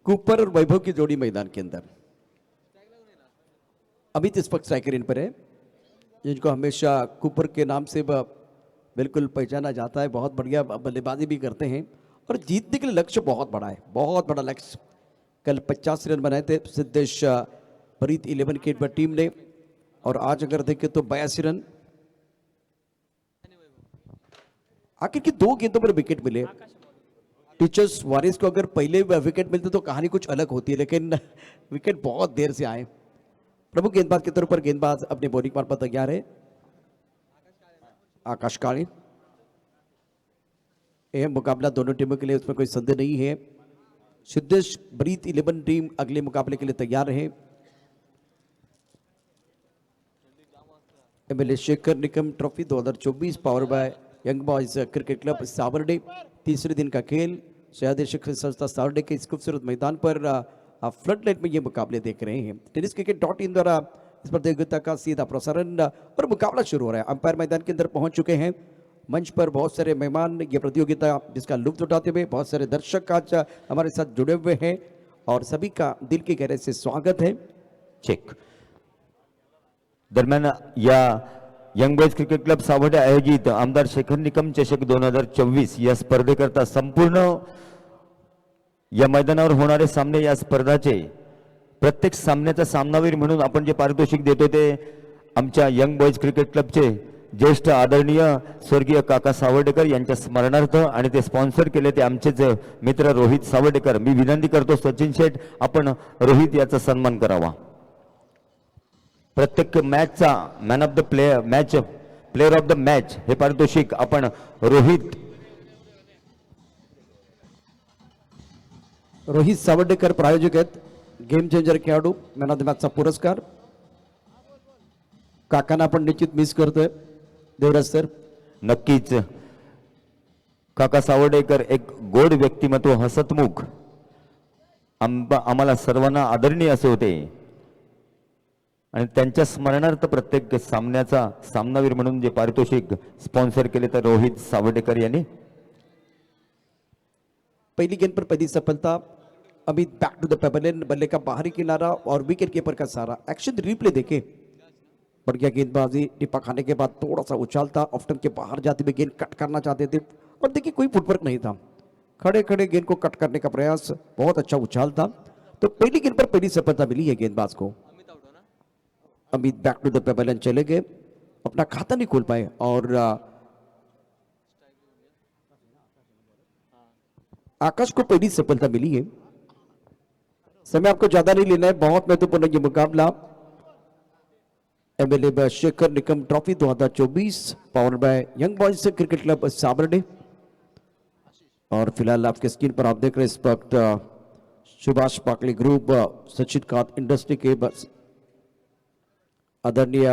कूपर और वैभव की जोड़ी मैदान के अंदर. अमित इस वक्त स्ट्राइकर इन पर है, जिनको हमेशा कूपर के नाम से बिल्कुल पहचाना जाता है. बहुत बढ़िया बल्लेबाजी भी करते हैं और जीतने के लिए लक्ष्य बहुत बड़ा है, बहुत बड़ा लक्ष्य. कल 50 रन बनाए थे सिद्धेश फरीद 11 की टीम ने और आज अगर देखें तो 82 रन. आखिर की 2 गेंदों पर विकेट मिले. टीचर्स वारिस को अगर पहले विकेट मिलते तो कहानी कुछ अलग होती है, लेकिन विकेट बहुत देर से आए. प्रमुख गेंदबाज के तौर पर गेंदबाज अपने बॉलिंग मार पर तैयार है. आकाश काळे. यह मुकाबला दोनों टीमों के लिए उसमें कोई संदेह नहीं है. सिद्धेश ब्रीथ 11 टीम अगले मुकाबले के लिए तैयार रहे. MLA Shekhar Nikam trophy 2024 power by young boys cricket club Savarde. तीसरे दिन का खेल शहद शिक्षण संस्था सावर्डे के इस खूबसूरत मैदान पर फ्लड लाइट में ये मुकाबले देख रहे हैं. टेनिस क्रिकेट.in द्वारा इस प्रतियोगिता का सीधा प्रसारण और मुकाबला शुरू हो रहा है. अंपायर मैदान के अंदर पहुंच चुके हैं. मंच पर बहुत सारे मेहमान ये प्रतियोगिता जिसका लुत्फ उठाते हुए, बहुत सारे दर्शक आज हमारे साथ जुड़े हुए हैं और सभी का दिल की गहराई से स्वागत है. चेक. दरम्यान या young boys cricket club Savarde आयोजित आमदार शेखर निकम चषक 2024 या स्पर्धेकरता संपूर्ण या मैदानावर होणारे सामने, या स्पर्धाचे प्रत्येक सामन्याचा सामनावीर म्हणून आपण जे पारितोषिक देतो ते आमच्या यंग बॉयज क्रिकेट क्लबचे ज्येष्ठ आदरणीय स्वर्गीय काका सावर्डेकर यांच्या स्मरणार्थ आणि ते स्पॉन्सर केले ते आमचेच मित्र रोहित सावर्डेकर. मी विनंती करतो सचिन शेठ आपण रोहित याचा सन्मान करावा. प्रत्येक मॅचचा man of the player of the match हे पारितोषिक आपण रोहित सावडेकर प्रायोजक आहेत. गेम चेंजर खेळाडू मॅन ऑफ द मॅचचा पुरस्कार काकांना आपण निश्चित मिस करतोय. देवराज सर, नक्कीच काका सावर्डेकर एक गोड व्यक्तिमत्व, हसतमुख, आम्हाला सर्वांना आदरणीय असे होते आणि त्यांच्या स्मरणार्थ प्रत्येक सामन्याचा सामनावीर म्हणून जे पारितोषिक स्पॉन्सर केले तर रोहित सावर्डेकर यांनी. पहली गेंद पर पहली सफलता. अमित बैक टू द पेबलेन, बल्ले का बाहरी किनारा और विकेट कीपर का सारा एक्शन रिप्ले देखे. बढ़िया गेंदबाजी, टिप्पा खाने के बाद थोड़ा सा उछाल था, ऑफ स्टंप के बाहर जाते हुए गेंद कट करना चाहते थे और देखिए कोई फुटवर्क नहीं था. खड़े खड़े गेंद को कट करने का प्रयास, बहुत अच्छा उछाल था. तो पहली गेंद पर पहली सफलता मिली है गेंदबाज को. अमित बैक टू द पेबलेन चले गए, अपना खाता नहीं खोल पाए और आकाश को पहली सफलता मिली है. समय आपको ज्यादा नहीं लेना है, बहुत महत्वपूर्ण ये मुकाबला. MLA Shekhar Nikam trophy 2024 power by young boys cricket club Sabarde. और फिलहाल आपके स्क्रीन पर आप देख रहे हैं इस वक्त सुभाष पाकले ग्रुप सचिन कात इंडस्ट्री के बस आदरणीय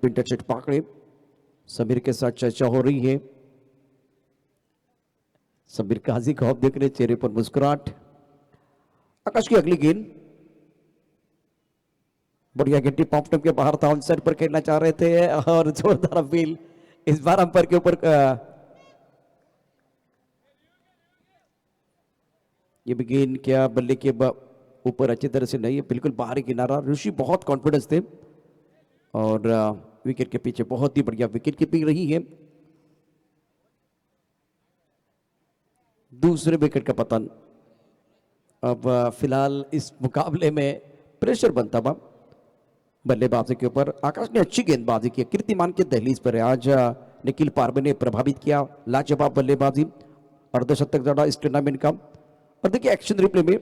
पिंटर शेठ पाकड़े समीर के साथ चर्चा हो रही है. समीर काजी को आप देख रहे हैं, चेहरे पर मुस्कुराहट. आकाश की अगली गेंद, बढ़िया गेंद टिप ऑफ स्टंप के बाहर था, ऑन साइड पर खेलना चाह रहे थे और जोरदार अपील इस बार अंपायर के ऊपर. ये भी गेंद क्या बल्ले के ऊपर अच्छी तरह से नहीं है, बिल्कुल बाहरी किनारा. ऋषि बहुत कॉन्फिडेंस थे और विकेट के पीछे बहुत ही बढ़िया विकेट कीपिंग रही है. दूसरे विकेट का पतन. अब फिलहाल इस मुकाबले में प्रेशर बनता हुआ बल्लेबाजी के ऊपर. आकाश ने अच्छी गेंदबाजी की, कीर्तिमान के दहलीज पर है. आज निखिल पारवे ने प्रभावित किया, लाजवाब बल्लेबाजी, अर्धशतक जड़ा इस टूर्नामेंट का. और देखिए एक्शन रिप्ले में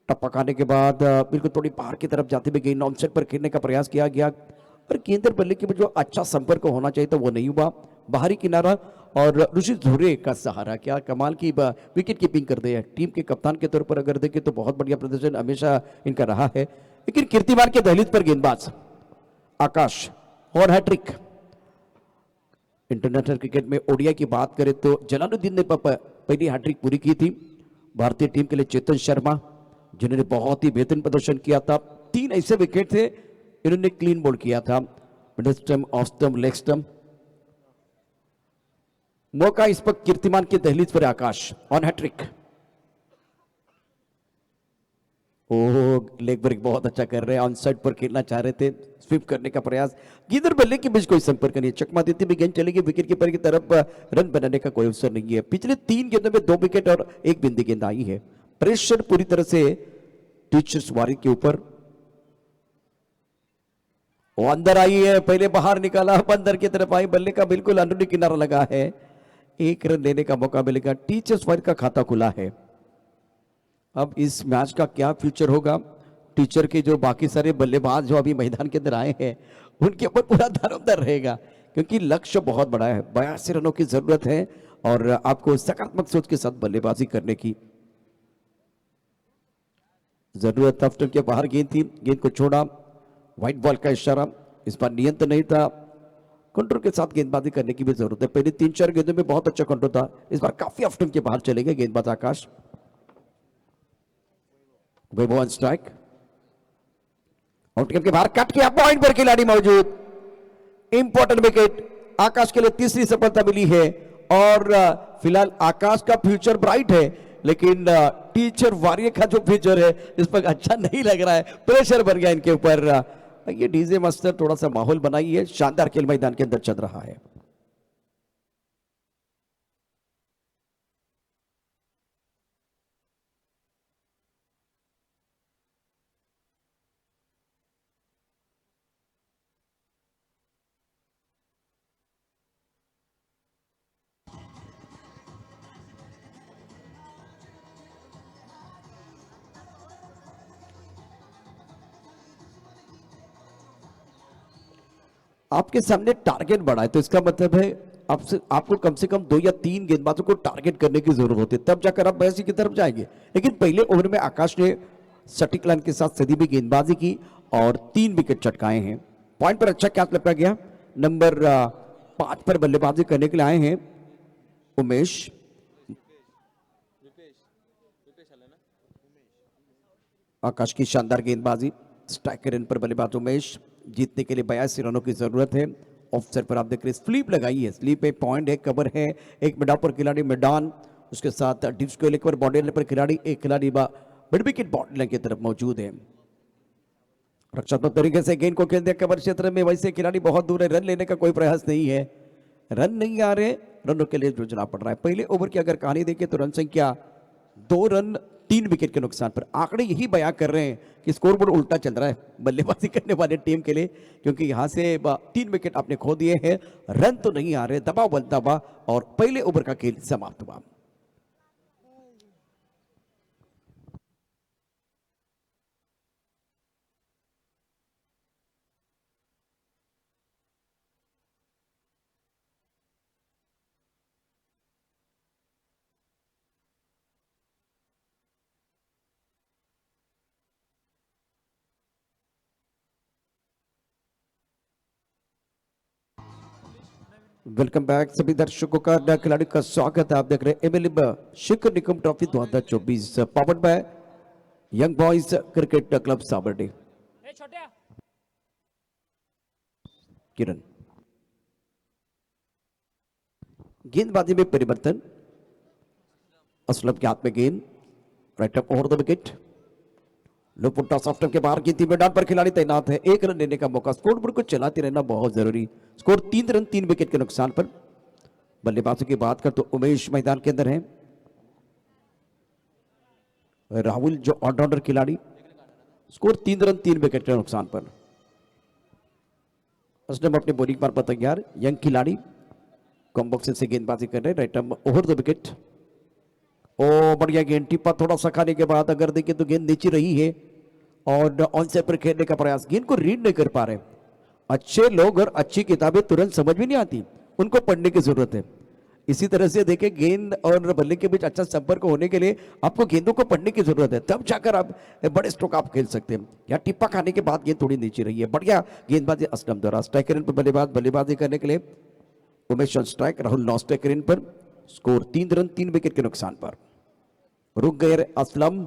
टप्पा खाने के बाद बिल्कुल थोड़ी बाहर की तरफ जाते हुए गेंद ऑन साइड पर खेलने का प्रयास किया गया और गेंदर बल्ले के जो अच्छा संपर्क होना चाहिए था वो नहीं हुआ. बाहरी किनारा और ऋषि धुरे का सहारा, क्या कमाल की विकेट कीपिंग करते हैं. टीम के कप्तान के तौर पर अगर देखें तो बहुत बढ़िया प्रदर्शन हमेशा इनका रहा है. लेकिन कीर्तिमान के दहलीज पर गेंदबाज आकाश और हैट्रिक. इंटरनेशनल क्रिकेट में ओडिया की बात करें तो जलालुद्दीन ने पहली हैट्रिक पूरी की थी. भारतीय टीम के लिए चेतन शर्मा जिन्होंने बहुत ही बेहतरीन प्रदर्शन किया था. 3 ऐसे विकेट थे इन्होंने क्लीन बोल्ड किया था, middle stump, off stump, leg stump. मौका इस पर कीर्तिमान के दहलीज पर Akash on hat trick. Oh, leg break बहुत अच्छा कर रहे हैं, ऑन साइड पर खेलना चाह रहे थे, स्वीप करने का प्रयास. गेंदर बल्ले के बीच कोई संपर्क नहीं, चकमा देते भी गेंद चलेगी विकेट कीपर की तरफ. रन बनाने का कोई अवसर नहीं है. पिछले 3 गेंदों में 2 विकेट और 1 बिंदी गेंद आई है. प्रेशर पूरी तरह से टीचर्स वारी के ऊपर. वो अंदर आई है, पहले बाहर निकाला, अब अंदर की तरफ आई, बल्ले का बिल्कुल अंदरूनी किनारा लगा है. 1 रन लेने का मौका मिलेगा. टीचर्स वारी का खाता खुला है. अब इस मैच का क्या फ्यूचर होगा. टीचर के जो बाकी सारे बल्लेबाज जो अभी मैदान के अंदर आए हैं उनके ऊपर पूरा दारोमदार रहेगा क्योंकि लक्ष्य बहुत बड़ा है. 82 रनों की जरूरत है और आपको सकारात्मक सोच के साथ बल्लेबाजी करने की जरूरत. ऑफ स्टंप के बाहर गेंद थी, गेंद को छोड़ा, व्हाइट बॉल का इशारा. इस बार नियंत्रण नहीं था, कंट्रोल के साथ गेंदबाजी करने की भी जरूरत है. पहले 3-4 गेंदों में बहुत अच्छा कंट्रोल था, इस बार काफी ऑफ स्टंप के बाहर चले गए गेंदबाज आकाश. वैभव ऑन स्ट्राइक, आउट के बाहर कट किया, पॉइंट पर खिलाड़ी मौजूद. इंपॉर्टेंट विकेट आकाश के लिए तीसरी सफलता मिली है और फिलहाल आकाश का फ्यूचर ब्राइट है लेकिन टीचर वारियर का जो फ्यूचर है इस पर अच्छा नहीं लग रहा है. प्रेशर बन गया इनके ऊपर. ये डीजे मास्टर थोड़ा सा माहौल बनाई है. शानदार खेल मैदान के अंदर चल रहा है. आपके सामने टारगेट बड़ा है तो इसका मतलब है आपसे आपको कम से कम 2 या 3 गेंदबाजों को टारगेट करने की जरूरत होती है, तब जाकर आप बयासी की तरफ जाएंगे। लेकिन पहले ओवर में आकाश ने सटीक लाइन के साथ सदी भी गेंदबाजी की और 3 विकेट चटकाए हैं। पॉइंट पर अच्छा कैच लपका गया। नंबर 5 पर बल्लेबाजी करने के लिए आए हैं उमेश। आकाश की शानदार गेंदबाजी, स्ट्राइकर इन पर बल्लेबाज उमेश। जीतने के लिए 82 रनों की जरूरत है। ऑफसाइड पर आप देख रहे हैं स्लीप लगाई है, स्लीप में पॉइंट है, कवर है, एक मिड पर खिलाड़ी मैदान, उसके साथ डिप स्क्वेयर लेग पर बॉडी लाइन पर खिलाड़ी, एक खिलाड़ी मिड विकेट बॉडी लाइन की तरफ मौजूद है। रक्षात्मक तरीके से गेंद को खेल दिया कवर क्षेत्र में, वैसे खिलाड़ी बहुत दूर है, रन लेने का कोई प्रयास नहीं है, रन नहीं आ रहे, रनों के लिए जूझना पड़ रहा है। पहले ओवर की अगर कहानी देखें तो रन संख्या 2 रन 3 विकेट के नुकसान पर। आंकड़े यही बयां कर रहे हैं कि स्कोरबोर्ड उल्टा चल रहा है बल्लेबाजी करने वाले टीम के लिए, क्योंकि यहां से 3 विकेट आपने खो दिए हैं, रन तो नहीं आ रहे, दबाव बनता हुआ और पहले ओवर का खेल समाप्त हुआ। वेलकम बैक सभी दर्शकों का, नए खिलाड़ी का स्वागत है। आप देख रहे हैं MLA Shikhar Nigam trophy 2024 powered by young boys cricket club Sabardi. Kiran, गेंदबाजी में परिवर्तन, असलम के हाथ में गेंद, राइट अप ओवर द विकेट, लो पुट्टा सॉफ्ट के बाहर की मैदान पर खिलाड़ी तैनात है, 1 रन लेने का मौका, स्कोर बोर्ड को चलाते रहना बहुत जरूरी। स्कोर 3 रन 3 विकेट के नुकसान पर। बल्लेबाजों की बात कर तो उमेश मैदान के अंदर है, राहुल जो ऑलराउंडर खिलाड़ी, स्कोर 3 रन 3 विकेट के नुकसान पर। असलम अपने बॉलिंग पर तैयार, यंग खिलाड़ी कम बॉक्स से गेंदबाजी कर रहे, राइट अप ओवर द विकेट। ओ बढ़िया गेंद, टिप्पा थोड़ा सा खाने के बाद अगर देखें तो गेंद नीचे रही है और ऑन साइड पर खेलने का प्रयास, गेंद को रीड नहीं कर पा रहे। अच्छे लोग और अच्छी किताबें तुरंत समझ में नहीं आती, उनको पढ़ने की जरूरत है। इसी तरह से देखें गेंद और बल्ले के बीच अच्छा संपर्क होने के लिए आपको गेंदों को पढ़ने की जरूरत है, तब जाकर आप बड़े स्ट्रोक आप खेल सकते हैं। या टिप्पा खाने के बाद गेंद थोड़ी नीचे रही है, बढ़िया गेंदबाजी असलम द्वारा। स्ट्राइकर इन पर बल्लेबाज बल्लेबाजी करने के लिए Umesh on strike, Rahul non striker इन पर। स्कोर 3 रन 3 विकेट के नुकसान पर। रुक गए असलम,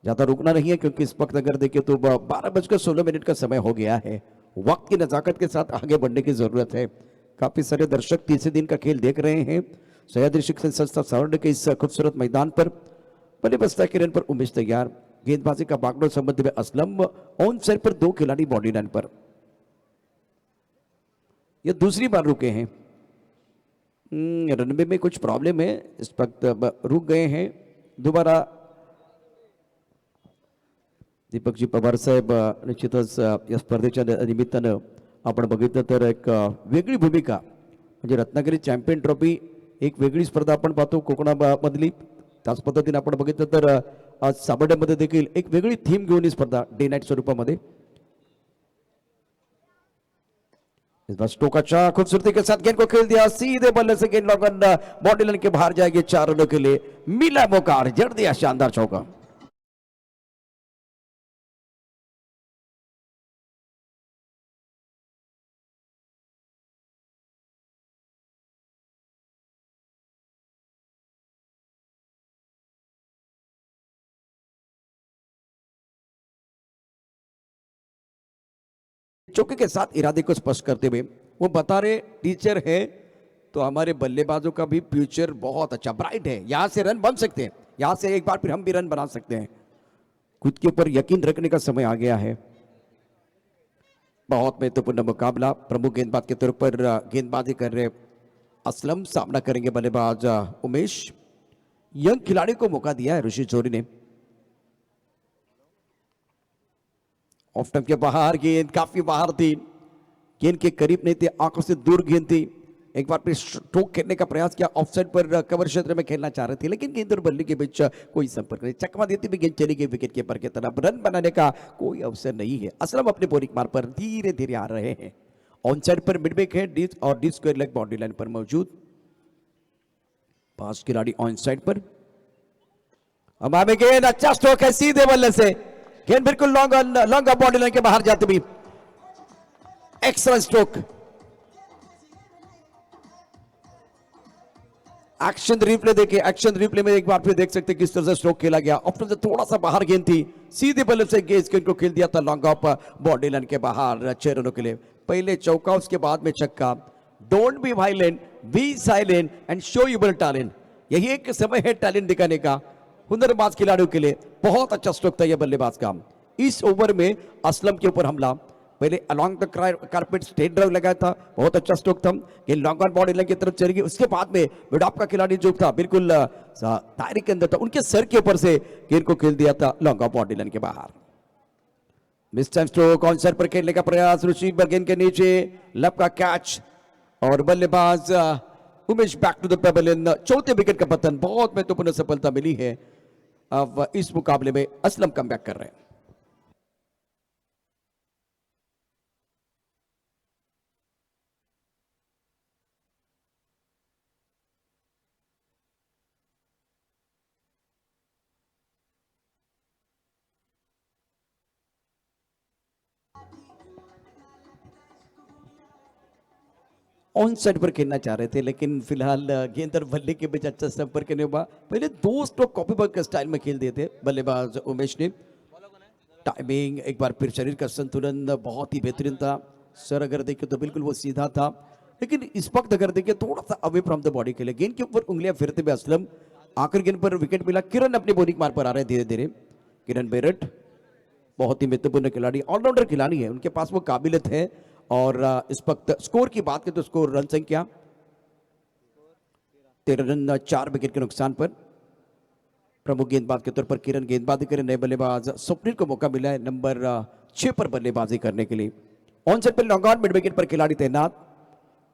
ज्यादा रुकना नहीं है क्योंकि इस वक्त अगर देखिए तो 12:16 का समय हो गया है। वक्त की नजाकत के साथ आगे बढ़ने की जरूरत है। काफी सारे दर्शक तीसरे दिन का खेल देख रहे हैं सह्याद्री शिक्षण संस्था सावरड के इस खूबसूरत मैदान पर। बल्लेबाज के रन पर उमेश तैयार, गेंदबाजी का बागडोर संबंध में असलम, ऑन साइड पर 2 खिलाड़ी बॉडी लाइन पर। ये दूसरी बार रुके हैं, रनवे में कुछ प्रॉब्लम है, इस वक्त रुक गए हैं दोबारा। दीपकजी पवार साहेब निश्चितच या स्पर्धेच्या निमित्तानं आपण बघितलं तर एक वेगळी भूमिका, म्हणजे रत्नागिरी चॅम्पियन ट्रॉफी एक वेगळी स्पर्धा आपण पाहतो कोकणामधली, त्याच पद्धतीने आपण बघितलं तर आज साबर्ड्यामध्ये देखील एक वेगळी थीम घेऊन ही स्पर्धा डे नाईट स्वरूपामध्ये। इस बार स्टोकाचा खूबसूरती के साथ गेंद को खेल दिया, सीधे बल्ले से गेंद लॉन्ग बॉडी लाइन के बाहर जाएगी, 4 रनों के लिए मिला मौका, जड़ दिया शानदार चौका। चौके के साथ इरादे को स्पष्ट करते हुए वो बता रहे टीचर है तो हमारे बल्लेबाजों का भी फ्यूचर बहुत अच्छा ब्राइट है, यहां से रन बन सकते हैं, यहां से एक बार फिर हम भी रन बना सकते हैं। खुद के ऊपर यकीन रखने का समय आ गया है। बहुत महत्वपूर्ण मुकाबला, प्रमुख गेंदबाज के तौर पर गेंदबाजी कर रहे असलम, सामना करेंगे बल्लेबाज उमेश। यंग खिलाड़ी को मौका दिया है ऋषि चोरी ने। ऑफ स्टंप के बाहर गेंद काफी बाहर थी, गेंद के करीब नहीं थी, आंखों से दूर गेंद थी। एक बार फिर स्ट्रोक खेलने का प्रयास किया, ऑफसाइड पर कवर क्षेत्र में खेलना चाह रहे थे, लेकिन गेंद और बल्ले के बीच कोई संपर्क नहीं, चकमा देती भी गेंद चली गई विकेट कीपर की तरफ। रन बनाने का कोई अवसर नहीं है। असलम अपने बॉलिंग मार्ग पर धीरे धीरे आ रहे हैं ऑन साइड पर मिड विकेट है डी और deep square leg boundary line पर मौजूद 5 खिलाड़ी ऑन साइड पर। अब आगे गेंद, अच्छा स्ट्रोक है सीधे बल्ले से, गेंद बिल्कुल लॉन्ग बाउंड्री लाइन के बाहर जाते भी, एक्सलेंट स्ट्रोक। एक्शन रिप्ले देखिए, एक्शन रिप्ले में एक बार फिर देख सकते हैं किस तरह से स्ट्रोक खेला गया। ऑप्शन से थोड़ा सा बाहर गेंद थी, सीधे बल्ले से गेंद को खेल दिया था लॉन्ग ऑफ बाउंड्री लाइन के बाहर 6 रनों के लिए। पहले चौका, उसके बाद में छक्का। Don't be violent, be silent and show your talent. यही एक समय है टैलेंट दिखाने का हुनरबाज खिलाड़ियों के लिए। बहुत अच्छा स्ट्रोक था यह बल्लेबाज का। इस ओवर में असलम के ऊपर हमला, पहले along the carpet straight drive लगाया था, बहुत अच्छा स्ट्रोक था। ये लॉन्ग ऑन बॉडी लाइन की तरफ चली गई, उसके बाद में विडाप का खिलाड़ी जो था बिल्कुल दायरे के अंदर था, उनके सर के ऊपर से गेंद को खेल दिया था लॉन्ग ऑफ बॉडी लाइन के बाहर। Mistime stroke, on side पर खेलने का प्रयास, रिसीवर गेंद के नीचे, लब का कैच और बल्लेबाज Umesh back to the pavilion. चौथे विकेट का पतन, बहुत महत्वपूर्ण सफलता मिली है। अब इस मुकाबले में असलम कमबैक कर रहे हैं। ऑन साइड पर खेलना चाह रहे थे, लेकिन फिलहाल गेंद और बल्ले के बीच अच्छा संपर्क नहीं हुआ। पहले 2 स्ट्रोक कॉपी बॉल के स्टाइल में खेल दिए थे बल्लेबाज उमेश ने। टाइमिंग, एक बार फिर शरीर का संतुलन बहुत ही बेहतरीन था। सर अगर देखें तो बिल्कुल वो सीधा था, लेकिन इस वक्त अगर देखें थोड़ा सा अवे फ्रॉम द बॉडी के लिए। गेंद के ऊपर उंगलियां फिरते हुए असलम, आखिर गेंद पर विकेट मिला। किरण अपनी बॉलिंग मार पर आ रहे हैं धीरे धीरे। किरण बेरट बहुत ही महत्वपूर्ण खिलाड़ी, ऑलराउंडर खिलाड़ी है, उनके पास वो काबिलियत है। और इस वक्त स्कोर की बात करें तो स्कोर रन संख्या 13 रन 4 विकेट के नुकसान पर। प्रमुख गेंदबाज के तौर पर किरण गेंदबाजी करें। नए बल्लेबाज स्वप्निल को मौका मिला है नंबर 6 पर बल्लेबाजी करने के लिए। ऑन साइड पर लॉन्ग ऑन मिड विकेट पर खिलाड़ी तैनात।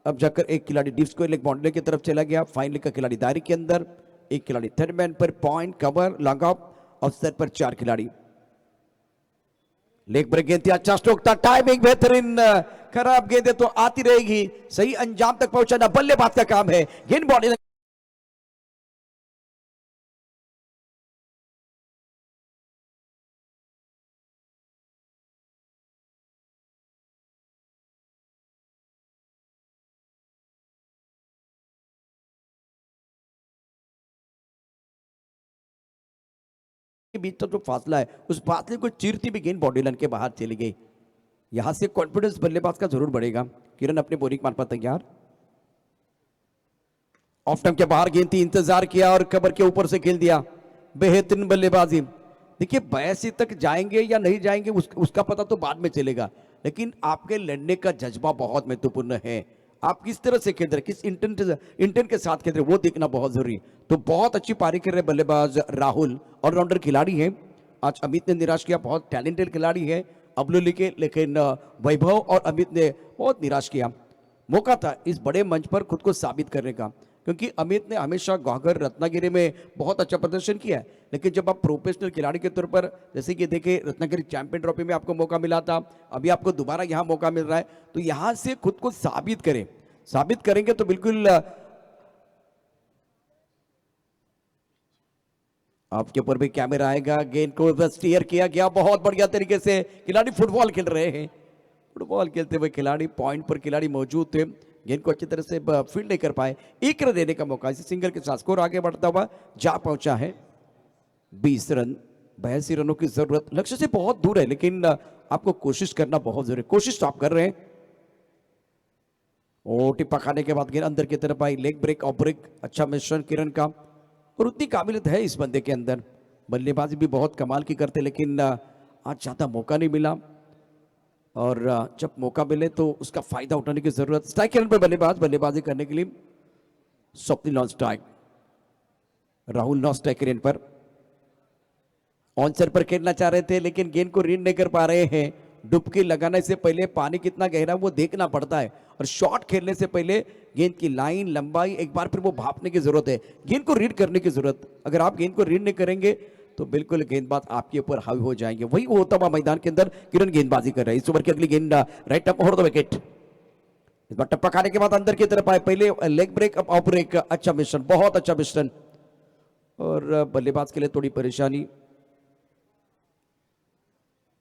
अब जाकर एक खिलाड़ी डीप स्क्वायर लेग बाउंड्री की तरफ चला गया। फाइनल का खिलाड़ी दायरे के अंदर, एक खिलाड़ी थर्ड मैन पर, पॉइंट कवर लॉन्ग ऑफ अवसर पर 4 खिलाड़ी। लेग ब्रेक गेंद थी, अच्छा स्ट्रोक था, टाइमिंग बेहतरीन। खराब गेंद तो आती रहेगी, सही अंजाम तक पहुंचाना बल्लेबाज का काम है। गेंद बॉडी के बीच का जो फासला है, उस फासले को चीरती भी गेंद बॉडी लाइन के बाहर चली गई। यहां से कॉन्फिडेंस बल्लेबाज का जरूर बढ़ेगा। किरण अपने बॉलिंग मार पर तैयार। ऑफ टर्म के बाहर गेंद थी, इंतजार किया और कवर के ऊपर से खेल दिया। बेहतरीन बल्लेबाजी। देखिए 82 तक जाएंगे या नहीं जाएंगे उसका पता तो बाद में चलेगा, लेकिन आपके लड़ने का जज्बा बहुत महत्वपूर्ण है। आप किस तरह से खेल रहे, किस इंटेंट के साथ खेल रहे, वो देखना बहुत जरूरी। तो बहुत अच्छी पारी कर रहे बल्लेबाज राहुल, ऑलराउंडर खिलाड़ी है। आज अमित ने निराश किया, बहुत टैलेंटेड खिलाड़ी है अबलुली के, लेकिन वैभव और अमित ने बहुत निराश किया। मौका था इस बड़े मंच पर खुद को साबित करने का, क्योंकि अमित ने हमेशा गौहर रत्नागिरी में बहुत अच्छा प्रदर्शन किया है। लेकिन जब आप प्रोफेशनल खिलाड़ी के तौर पर, जैसे कि देखिए रत्नागिरी चैंपियन ट्रॉफी में आपको मौका मिला था, अभी आपको दोबारा यहाँ मौका मिल रहा है, तो यहाँ से खुद को साबित करें। साबित करेंगे तो बिल्कुल आपके ऊपर भी कैमरा आएगा। गेंद को स्टीयर किया गया बहुत बढ़िया तरीके से। खिलाड़ी फुटबॉल खेल रहे हैं, फुटबॉल खेलते हुए खिलाड़ी, पॉइंट पर खिलाड़ी मौजूद थे, गेंद को अच्छी तरह से फील्ड नहीं कर पाए। 1 रन देने का मौका, इसे सिंगल के साथ स्कोर आगे बढ़ता हुआ जा पहुंचा है 20 रन। 82 रनों की जरूरत, लक्ष्य से बहुत दूर है, लेकिन आपको कोशिश करना बहुत जरूरी है। कोशिश तो आप कर रहे हैं। ओ टिप्पा खाने के बाद गेंद अंदर की तरफ आई। लेग ब्रेक ऑफ ब्रेक, अच्छा मिश्रण किरण का, और उतनी काबिलियत है इस बंदे के अंदर। बल्लेबाजी भी बहुत कमाल की करते, लेकिन आज ज्यादा मौका नहीं मिला, और जब मौका मिले तो उसका फायदा उठाने की जरूरत। स्ट्राइक के रन पर बल्लेबाजी करने के लिए Swapnil non strike, Rahul non strike run पर। ऑन साइड पर खेलना चाह रहे थे, लेकिन गेंद को रीड नहीं कर पा रहे हैं। डुबकी लगाने से पहले पानी कितना गहरा वो देखना पड़ता है, और शॉट खेलने से पहले गेंद की लाइन लंबाई एक बार फिर वो भापने की जरूरत है, गेंद को रीड करने की जरूरत। अगर आप गेंद को रीड नहीं करेंगे तो बिल्कुल गेंदबाज आपके ऊपर हावी हो जाएंगे। वही वो होता हुआ मैदान के अंदर किरण गेंदबाजी कर रहे हैं। इस ओवर की अगली गेंद राइट अप ओवर द विकेट। इस बार टप्पा खाने के बाद अंदर की तरफ आए, पहले लेग ब्रेक अब ऑफ ब्रेक, अच्छा मिश्रण, बहुत अच्छा मिश्रण, और बल्लेबाज के लिए थोड़ी परेशानी।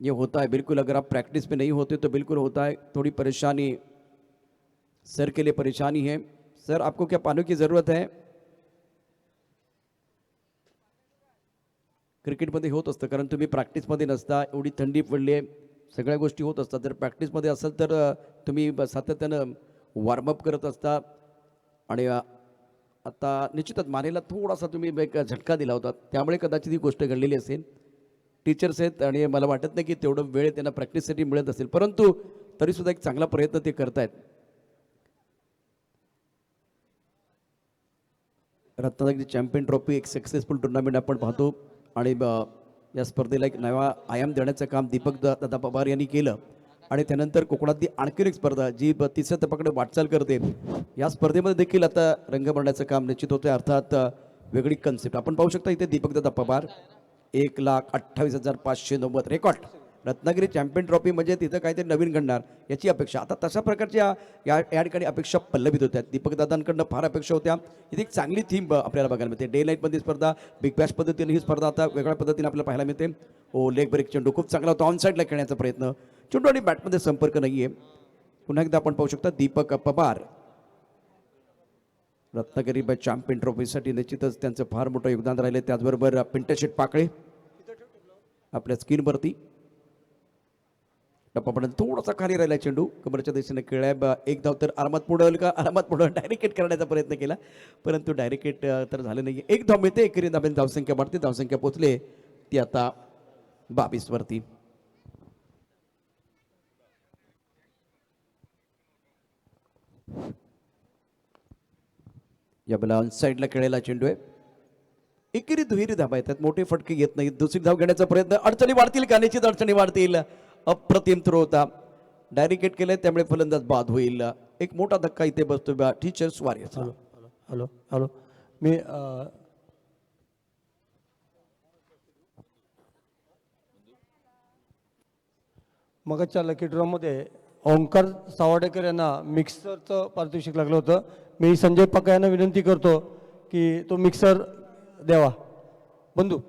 ये होता है बिल्कुल, अगर आप प्रैक्टिस में नहीं होते तो बिल्कुल होता है, थोड़ी परेशानी सर के लिए परेशानी है। सर आपको क्या पानी की जरूरत है? क्रिकेटमध्ये होत असतं, कारण तुम्ही प्रॅक्टिसमध्ये नसता, एवढी थंडी पडली आहे, सगळ्या गोष्टी होत असतात. जर प्रॅक्टिसमध्ये असेल तर तुम्ही सातत्यानं वॉर्मअप करत असता, आणि आता निश्चितच मानेला थोडासा तुम्ही एक झटका दिला होता, त्यामुळे कदाचित ही गोष्ट घडलेली असेल. टीचर्स आहेत आणि मला वाटत नाही की तेवढं वेळ त्यांना प्रॅक्टिससाठी मिळत असेल, परंतु तरीसुद्धा एक चांगला प्रयत्न ते करतायत. रत्नागिरी चॅम्पियन ट्रॉफी एक सक्सेसफुल टुर्नामेंट आपण पाहतो, आणि या स्पर्धेला एक नवा आयाम देण्याचं काम दीपक दादा पवार यांनी केलं. आणि त्यानंतर कोकणातली आणखी एक स्पर्धा जी तिसऱ्या टप्प्याकडे वाटचाल करते, या स्पर्धेमध्ये देखील आता रंग भरण्याचं काम निश्चित होतं. अर्थात वेगळी कन्सेप्ट आपण पाहू शकता इथे. Deepak Dada Pawar 1,28,590 record. Ratnagiri champion trophy म्हणजे तिथं काहीतरी नवीन घडणार याची अपेक्षा. आता तशा प्रकारच्या या ठिकाणी अपेक्षा पल्लवित होत्या. दीपक दादांकडनं फार अपेक्षा होत्या. इथे एक चांगली थीम आपल्याला बघायला मिळते. डे नाईटमध्ये स्पर्धा, बिग बॅश पद्धतीने ही स्पर्धा आता वेगळ्या पद्धतीने आपल्याला पाहायला मिळते. ओ लेग ब्रेक चेंडू खूप चांगला होता, ऑन साईडला खेळण्याचा प्रयत्न. चेंडू आणि बॅटमध्ये संपर्क नाही आहे. पुन्हा एकदा आपण पाहू शकता दीपक पवार रत्नागिरी चॅम्पियन ट्रॉफीसाठी निश्चितच त्यांचं फार मोठं योगदान राहिले. त्याचबरोबर पिंटशेट पाकळे आपल्या स्क्रीनवरती. टप्पापर्यंत थोडासा खाली राहिला चेंडू, कमरच्या दिशेने खेळाय. एक धाव तर आरामात पुढं का आरामात पुढं डायरेक्ट करण्याचा प्रयत्न केला, परंतु डायरेक्ट तर झालं नाही. एक धाव मिळते, एकेरी धाब्याने धावसंख्या वाढते. धावसंख्या पोचले ती आता 22 वरती. या बला ऑन साईडला खेळायला चेंडू आहे. एकेरी दुहेरी धाबा येतात, मोठे फटके येत नाहीत. दुसरी धाव घेण्याचा प्रयत्न, अडचणी वाढतील का? निश्चित अडचणी वाढतील. अप्रतिम थ्रो होता, डायरेक्ट हिट केले, त्यामुळे फलंदाज बाद होईल. एक मोठा धक्का इथे बसतो teacher Soares. Hello hello hello मी मगाच्या लकी ड्रॉमध्ये ओंकार सावडेकर यांना मिक्सरचं पारितोषिक लागलं होतं. मी संजय पक्का यांना विनंती करतो की तो मिक्सर द्यावा. बंधू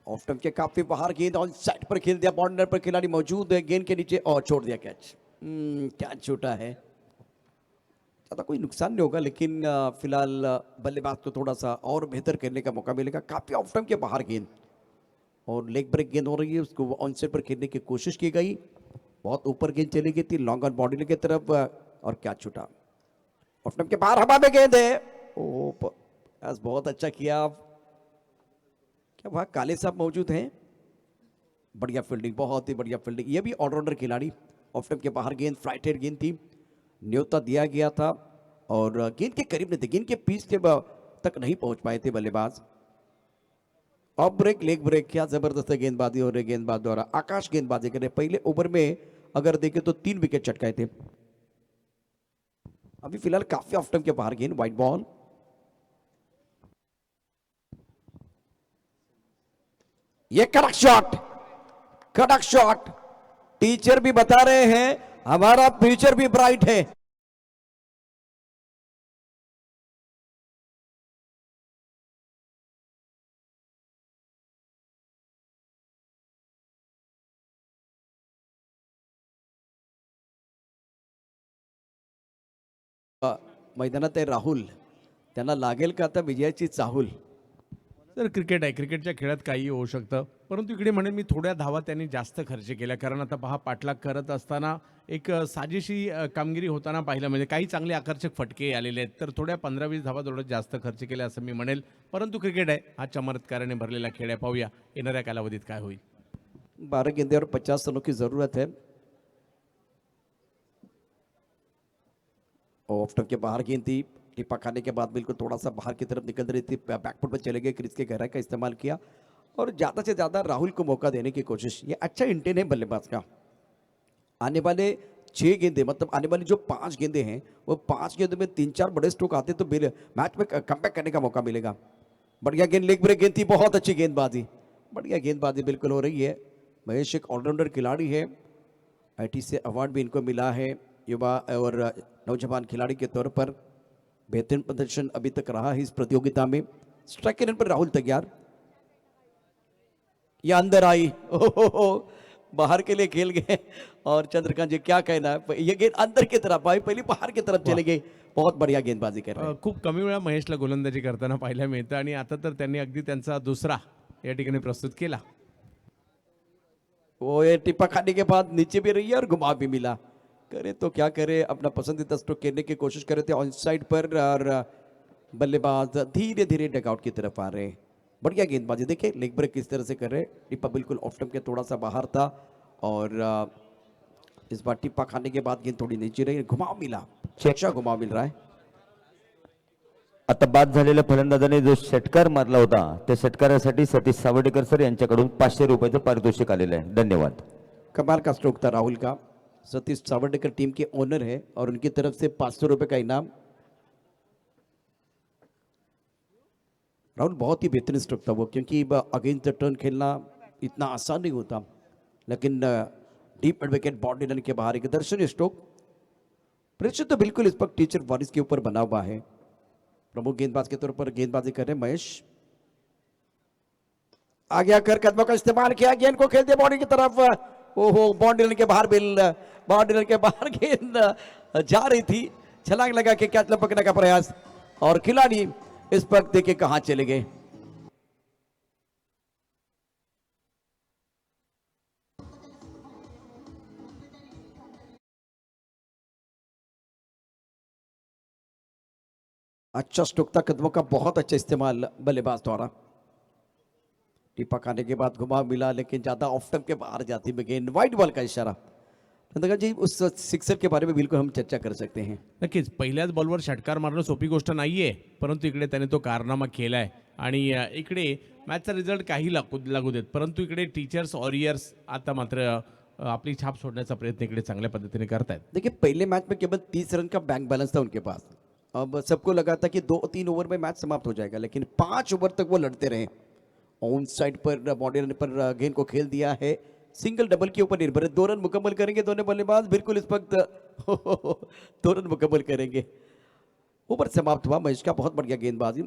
ऑफ स्टंप के काफी बाहर गेंद, ऑन साइड पर खेल दिया, बॉर्डर पर खिलाड़ी मौजूद है, गेंद के नीचे और छोड़ दिया कैच. कैच छूटा है. ज़्यादा कोई नुकसान नहीं होगा, लेकिन फिलहाल बल्लेबाज को थोड़ा सा और बेहतर करने का मौका मिलेगा. काफी ऑफ स्टंप के बाहर गेंद और लेग ब्रेक गेंद हो रही है, उसको ऑन साइड पर खेलने की कोशिश की गई. बहुत ऊपर गेंद चली गई थी लॉन्ग ऑन बॉडी की तरफ, और कैच छूटा. ऑफ स्टंप के बाहर हवा में गेंद है. ओ बहुत अच्छा किया. क्या वहाँ काले साहब मौजूद हैं? बढ़िया फील्डिंग, बहुत ही बढ़िया फील्डिंग. ये भी ऑलराउंडर खिलाड़ी. ऑफ स्टंप के बाहर गेंद, फ्लाइट हेड गेंद थी, न्योता दिया गया था और गेंद के करीब नहीं थे, गेंद के पीछ के तक नहीं पहुंच पाए थे बल्लेबाज. ऑफ ब्रेक लेग ब्रेक, क्या जबरदस्त गेंदबाजी हो रही. गेंदबाज द्वारा आकाश गेंदबाजी करे. पहले ओवर में अगर देखें तो 3 विकेट चटकाए थे. अभी फिलहाल काफी ऑफ स्टंप के बाहर गेंद, वाइड बॉल. ये कड़क शॉट, कड़क शॉट. टीचर भी बता रहे हैं हमारा फ्यूचर भी ब्राइट है. मैदानात आहे राहुल, त्यांना लागेल का आता विजयाची चाहूल? तर क्रिकेट आहे, क्रिकेटच्या खेळात काहीही होऊ शकतं, परंतु इकडे म्हणेन मी थोड्या धावा त्यांनी जास्त खर्च केल्या, कारण आता पहा पाठलाग करत असताना एक साजेशी कामगिरी होताना पाहिलं, म्हणजे काही चांगले आकर्षक फटके आलेले आहेत, तर थोड्या 15-20 धावा थोडं जास्त खर्च केल्या असं मी म्हणेल. परंतु क्रिकेट आहे, हा चमत्काराने भरलेला खेळ आहे. पाहूया येणाऱ्या कालावधीत काय होईल. 12 गेंदे और 50 रनों की जरूरत है. ऑफ स्टंप के बाहर गेंद थी, टिप्पा खाने के बाद बिल्कुल थोड़ा सा बाहर की तरफ निकल रही थी, बैकफुट पर चले गए, क्रीज के गहराई का इस्तेमाल किया और ज़्यादा से ज़्यादा राहुल को मौका देने की कोशिश. ये अच्छा इंटेन है बल्लेबाज का. आने वाले 6 गेंदे, मतलब आने वाली जो 5 गेंदे हैं वो 5 गेंदों में 3-4 बड़े स्ट्रोक आते तो मैच में कमबैक करने का मौका मिलेगा। बढ़िया गेंद, लेग ब्रेक गेंद थी, बहुत अच्छी गेंदबाजी, बढ़िया गेंदबाजी बिल्कुल हो रही है। महेश एक ऑलराउंडर खिलाड़ी है, ITC अवार्ड भी इनको मिला है युवा और नौजवान खिलाड़ी के तौर पर। बेहतरीन प्रदर्शन अभी तक रहा है इस प्रतियोगिता में। स्ट्राइक के रन पर राहुल तैयार, या अंदर आई, ओहो बाहर के लिए खेल गए। और चंद्रकांत जी क्या कहना है, ये गेंद अंदर की तरफ आई, पहली बाहर की तरफ चली गई, बहुत बढ़िया गेंदबाजी कर रहे हैं। खूप कमी वेळा महेशला गोलंदाजी करताना पाहायला मिळतं आणि आता तर त्यांनी अगदी त्यांचा दुसरा या ठिकाणी प्रस्तुत केला. वो ये टिप्पा खाने के बाद नीचे भी रही है और घुमा भी मिला, करे तो क्या करे, अपना पसंदीदा स्ट्रोक खेलने की कोशिश कर रहे थे ऑन साइड पर और बल्लेबाज धीरे धीरे डगआउट की तरफ आ रहे हैं। बढ़िया गेंदबाजी, देखिए लेग ब्रेक किस तरह से कर रहे, टिप्पा बिल्कुल ऑफ स्टंप के थोड़ा सा बाहर था और इस बार टिप्पा खाने के बाद गेंद थोड़ी नीचे रही, घुमाव मिला, अच्छा घुमाव मिल रहा है। आता बाद झालेल्या फलंदाजाने जो षटकार मारला होता त्या षटकारासाठी सतीश सावडेकर सर यांच्याकडून 500 रुपयाचं पारितोषिक आलेलं आहे. धन्यवाद. कमाल का स्ट्रोक था राहुल का। सतीश सावडेकर टीम के ओनर है और उनकी तरफ से 500 रुपए का इनाम। राहुल बहुत ही बेहतरीन स्ट्रोक था वो, क्योंकि अगेंस्ट द टर्न खेलना इतना आसान नहीं होता, लेकिन deep mid wicket boundary line के बाहर एक दर्शनीय स्ट्रोक। प्रेशर तो बिल्कुल इस वक्त टीचर वारिस के ऊपर बना हुआ है। प्रमुख गेंदबाज के तौर पर गेंदबाजी कर रहे हैं महेश, आगे आकर कदमों का इस्तेमाल किया, गेंद को खेल दिया बॉडी की तरफ, ओहो बाउंड्री लाइन के बाहर, बाउंड्री लाइन के बाहर गेंद जा रही थी, छलांग लगा के कैच पकड़ने का प्रयास और खिलाड़ी इस वक्त देखिए कहां चले गए। अच्छा स्ट्रोक था, कदमों का बहुत अच्छा इस्तेमाल बल्लेबाज द्वारा। टिप्पा खाने के बाद घुमा मिला, लेकिन ज्यादा ऑफ स्टंप के बाहर जाती में गेंद, वाइड बॉल का इशारा। नंदका जी उस सिक्सर के बारे में बिल्कुल हम चर्चा कर सकते हैं। नक्कीच पहिल्याच बॉलवर षटकार मारणं सोपी गोष्ट नाहीये, परंतु इकडे त्याने तो कारनामा केलाय आणि इकडे मॅचचा रिझल्ट काही लागू देत, परंतु इकडे टीचर्स वॉरियर्स आता मात्र आपली छाप सोडण्याचा प्रयत्न इकडे चांगल्या पद्धतीने करतायत. देखिए पहले मैच में केवल 30 रन का बैंक बैलेंस था उनके पास, अब सबको लगा था कि 2-3 ओवर में मैच समाप्त हो जाएगा, लेकिन 5 ओवर तक वो लड़ते रहे। ऑन साइड पर बॉडी पर गेंद को खेल दिया है, सिंगल डबल के ऊपर निर्भर है। 2 रन मुकम्मल करेंगे दोनों बल्लेबाज, बिल्कुल इस वक्त 2 रन मुकम्मल करेंगे। ओवर समाप्त हुआ महेश का, बहुत बढ़िया गेंदबाजी।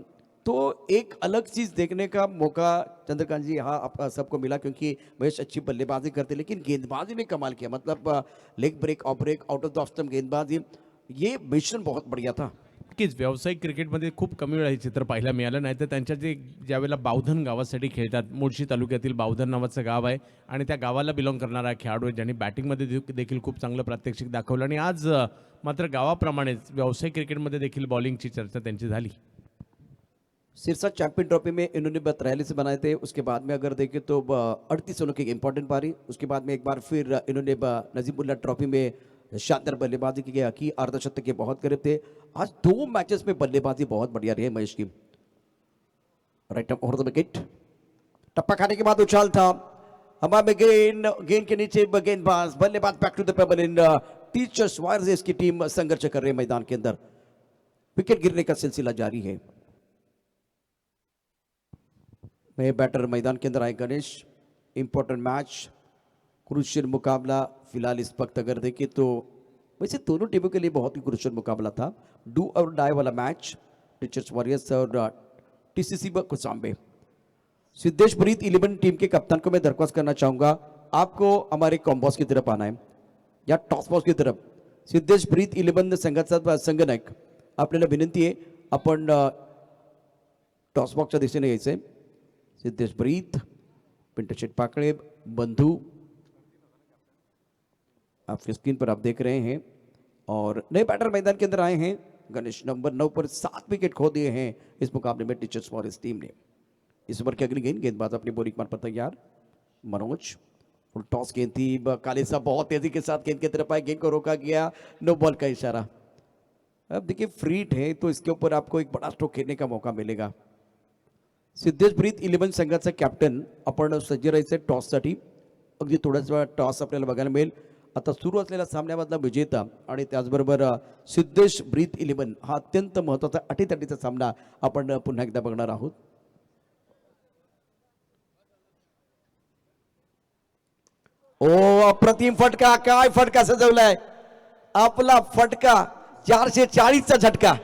तो एक अलग चीज देखने का मौका चंद्रकांत जी यहाँ आप सबको मिला, क्योंकि महेश अच्छी बल्लेबाजी करते, लेकिन गेंदबाजी में कमाल किया, मतलब leg break, off break, out of the off stump गेंदबाजी, ये मिश्रण बहुत बढ़िया था। नक्कीच व्यावसायिक क्रिकेटमध्ये खूप कमी वेळा हे चित्र पाहायला मिळालं, नाही तर त्यांच्या जे ज्यावेळेला बावधन गावासाठी खेळतात, मुळशी तालुक्यातील बावधन नावाचं गाव आहे आणि त्या गावाला बिलॉंग करणारा खेळाडू आहे, ज्यांनी बॅटिंगमध्ये देखील खूप चांगलं प्रात्यक्षिक दाखवलं आणि आज मात्र गावाप्रमाणेच व्यावसायिक क्रिकेटमध्ये देखील बॉलिंगची चर्चा त्यांची झाली. सिरसा चैंपियन ट्रॉफी में इन्होंने 43 बनाए थे, उसके बाद में अगर देखें तो 38 रनों की इंपॉर्टेंट पारी, उसके बाद में एक बार फिर इन्होंने नजीमुल्ला ट्रॉफी में शानदार बल्लेबाजी की, अर्धशतक के बहुत करीब थे। आज 2 मैचेस में बल्लेबाजी बहुत बढ़िया रही है महेश की। राइट ओवर द विकेट, टप्पा खाने के बाद उछाल था, हवा में गेंद के नीचे गेंदबाज, बल्लेबाज बैक टू द पेबल इन टीचर्स वायर्स की टीम संघर्ष कर रही है मैदान के अंदर, विकेट गिरने का सिलसिला जारी है। मैं बैटर मैदान के अंदर आए गणेश, इंपॉर्टेंट मैच, क्रूशियल मुकाबला फिलहाल इस वक्त अगर देखें तो वैसे दोनों टीमों के लिए बहुत ही क्रूशियल मुकाबला था, डू और डाई वाला मैच, टीचर्स वॉरियर्स और टीसीसी कुसाम्बे। सिद्धेश ब्रीत 11 टीम के कप्तान को मैं दरख्वास्त करना चाहूँगा, आपको हमारे कॉम्बॉस की तरफ आना है या टॉस बॉक्स की तरफ। सिद्धेश ब्रीत 11 संघाचा संघनायक, आपल्याला विनंती आहे आपण टॉस बॉक्सच्या दिशेने यायचं आहे। सिद्धेश ब्रीत, पिंटू शेट पाकळे, बंधू आपकी स्क्रीन पर आप देख रहे हैं, और नए बैटर मैदान के अंदर आए हैं। गणेश नंबर 9 पर 7 विकेट खो दिए हैं इस मुकाबले में टीचर्स फॉरेस्ट टीम ने। इस ओवर की अगली गेंद, गेंदबाज अपनी बोलिंग पर तैयार, मनोज, और टॉस गेंद थी, काले साहब बहुत तेजी के साथ गेंद की तरफ आए, गेंद को रोका गया, नो बॉल का इशारा। अब देखिए फ्रीट है तो इसके ऊपर आपको एक बड़ा स्ट्रोक खेलने का मौका मिलेगा। सिद्धेश ब्रीत 11 संघाचा कॅप्टन आपण सज्ज राहायचं टॉससाठी, अगदी थोड्याच वेळा टॉस आपल्याला बघायला मिळेल आता सुरू असलेल्या सामन्यामधला विजेता आणि त्याचबरोबर सिद्धेश ब्रीथ 11 हा अत्यंत महत्त्वाचा अटीतटीचा सामना आपण पुन्हा एकदा बघणार आहोत. ओ अप्रतिम फटका, काय फटका सजवलाय आपला फटका, 440चा झटका.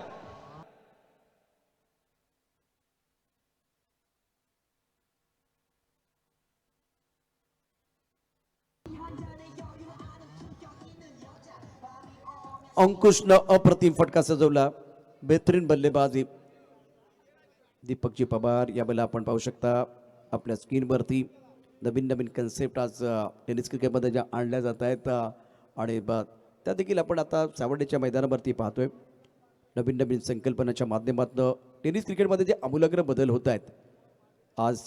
अंकुशनं अप्रतिम फटका सजवला, बेहतरीन बल्लेबाजी. दीपकजी पवार यावेळेला आपण पाहू शकता आपल्या स्क्रीनवरती नवीन नवीन कन्सेप्ट आज टेनिस क्रिकेटमध्ये ज्या आणल्या जात आहेत आणि त्या देखील आपण आता सावडेच्या मैदानावरती पाहतोय. नवीन नवीन संकल्पनाच्या माध्यमातून टेनिस क्रिकेटमध्ये जे आमूलाग्र बदल होत आहेत आज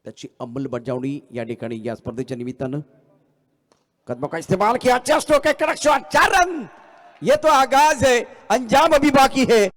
त्याची अंमलबजावणी या ठिकाणी या स्पर्धेच्या निमित्तानं. कदमों का इस्तेमाल किया, अच्छा स्ट्रोक है, कड़क शॉट, 4 रन. ये तो आगाज है, अंजाम अभी बाकी है.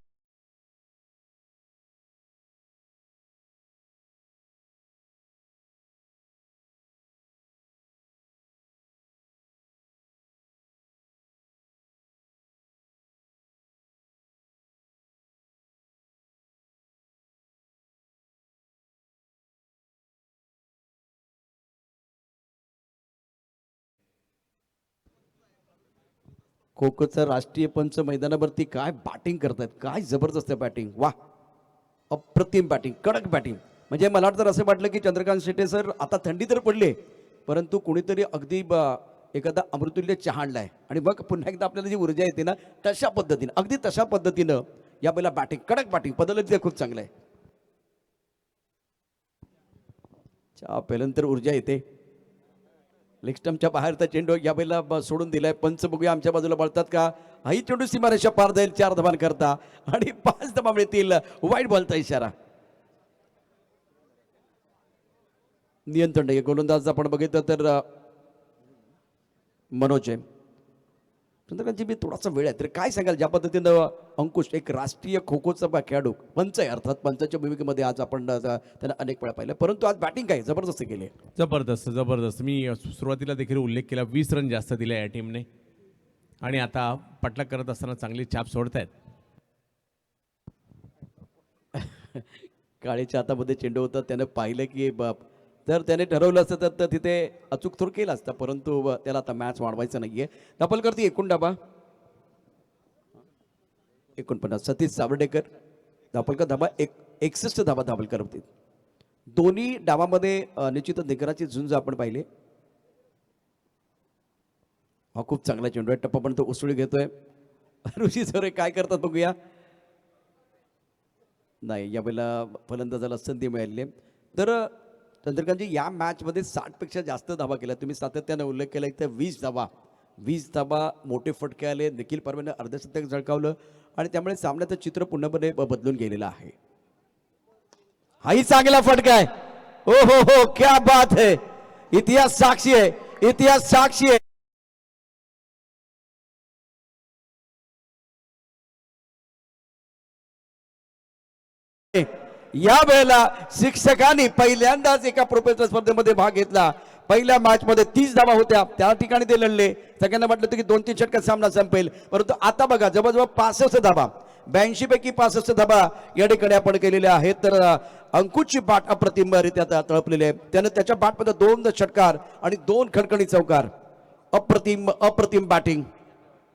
खो खोचं राष्ट्रीय पंच मैदानावरती काय बॅटिंग करतात, काय जबरदस्त बॅटिंग. वा, अप्रतिम बॅटिंग, कडक बॅटिंग. म्हणजे मला तर असं वाटलं की चंद्रकांत शेटे सर आता थंडी तर पडली परंतु कोणीतरी अगदी एखादा अमृतुल्य चहा आणलाय आणि मग पुन्हा एकदा आपल्याला जी ऊर्जा येते ना तशा पद्धतीनं, अगदी तशा पद्धतीनं यावेळेला बॅटिंग, कडक बॅटिंग बदलत ते खूप चांगलं आहे. चहा पेल्यानंतर ऊर्जा येते. लेग स्टंपच्या बाहेरचा चेंडू यावेळेला सोडून दिलाय. पंच बघूया आमच्या बाजूला बळतात का. हाही चेंडू सीमारेषा पार जाईल, 4 धावांनी करता आणि 5 धावा मिळतील. वाईट बॉलचा इशारा. नियंत्रण आहे गोलंदाज आपण बघितलं तर मनोज आहे. चंद्रकांतजी मी थोडासा वेळ आहे तर काय सांगाल ज्या पद्धतीनं अंकुश एक राष्ट्रीय खो खोचा खेळाडू, पंच आहे अर्थात पंचाच्या भूमिकेमध्ये आज आपण त्यांना अनेक वेळा पाहिलं परंतु आज बॅटिंग काय जबरदस्त केली. जबरदस्त जबरदस्त. मी सुरुवातीला देखील उल्लेख केला, 20 रन जास्त दिले या टीमने आणि आता पटला करत असताना चांगली छाप सोडतायत. काळीच्या हातामध्ये चेंडू होता, त्यानं पाहिलं की जर त्याने ठरवलं असतं तर तिथे अचूक थोड केला असता परंतु त्याला आता मॅच वाढवायचं नाहीये. दापल करते एकूण डाबा 49. सतीश सावर्डेकर दापलकर धाबा 61 धाबा दापलकर होती. दोन्ही डावामध्ये निश्चितच निकराची झुंज आपण पाहिले. हा खूप चांगला चेंडू आहे, टप्पा पण तो उसळी घेतोय. ऋषी सर काय करतात बघूया. नाही, यावेळेला फलंदाजाला संधी मिळाली. तर चंद्रकांतजी या मॅचमध्ये 60 पेक्षा जास्त धावा केल्या. तुम्ही सातत्याने उल्लेख केला इथे 20 धावा मोठे फटके आले. निखिल परमेनं अर्धशतक झळकावलं आणि त्यामुळे सामन्याचं चित्र पूर्णपणे बदलून गेलेलं आहे. हाही चांगला फटका आहे. ओ हो क्या बात है. इतिहास साक्षी आहे, इतिहास साक्षी आहे. या वेळेला शिक्षकांनी पहिल्यांदाच एका प्रोफेशनल स्पर्धेमध्ये भाग घेतला. पहिल्या मॅच मध्ये 30 धावा होत्या, त्या ठिकाणी ते लढले. सगळ्यांना वाटलं होतं की 2-3 षटकात सामना संपेल परंतु आता बघा जवळजवळ 65 धावा, 82 पैकी 65 धावा या ठिकाणी आपण केलेल्या आहेत. तर अंकुशची बाट अप्रतिमरित्या तळपलेली आहे. त्यानं त्याच्या बाटमध्ये 2 षटकार आणि 2 खणखणी चौकार. अप्रतिम बॅटिंग.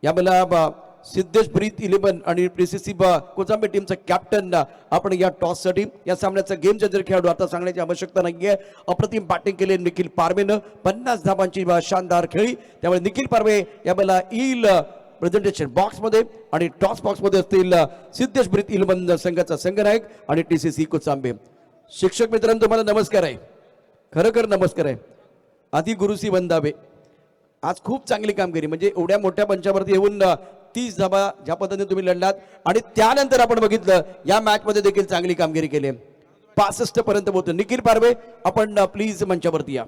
यावेळेला सिद्धेश ब्रीथ 11 आणि PCC कोचांबे टीमचा कॅप्टन आपण या टॉससाठी या सामन्याचा गेम चेंजर खेळाडू आता सांगण्याची आवश्यकता नाहीये. अप्रतिम बॅटिंग केली निखिल पारवेनं, 50 धावांची शानदार खेळी. त्यामुळे निखिल पारवे यावेळेला येईल प्रेझेंटेशन बॉक्समध्ये आणि टॉस बॉक्समध्ये असतील सिद्धेश ब्रीथ 11 संघाचा संघनायक आणि TCC कोचांबे. शिक्षक मित्रांनो तुम्हाला नमस्कार आहे, खरं नमस्कार आहे. आधी गुरुसी वंदावे. आज खूप चांगली कामगिरी, म्हणजे एवढ्या मोठ्या मंचावरती येऊन 30 धावा ज्या पद्धतीने तुम्ही लढलात आणि त्यानंतर आपण बघितलं या मॅच मध्ये देखील चांगली कामगिरी केली. 65 पर्यंत पोहोचतो. निखिल पारवे आपण प्लीज मंचावरती या.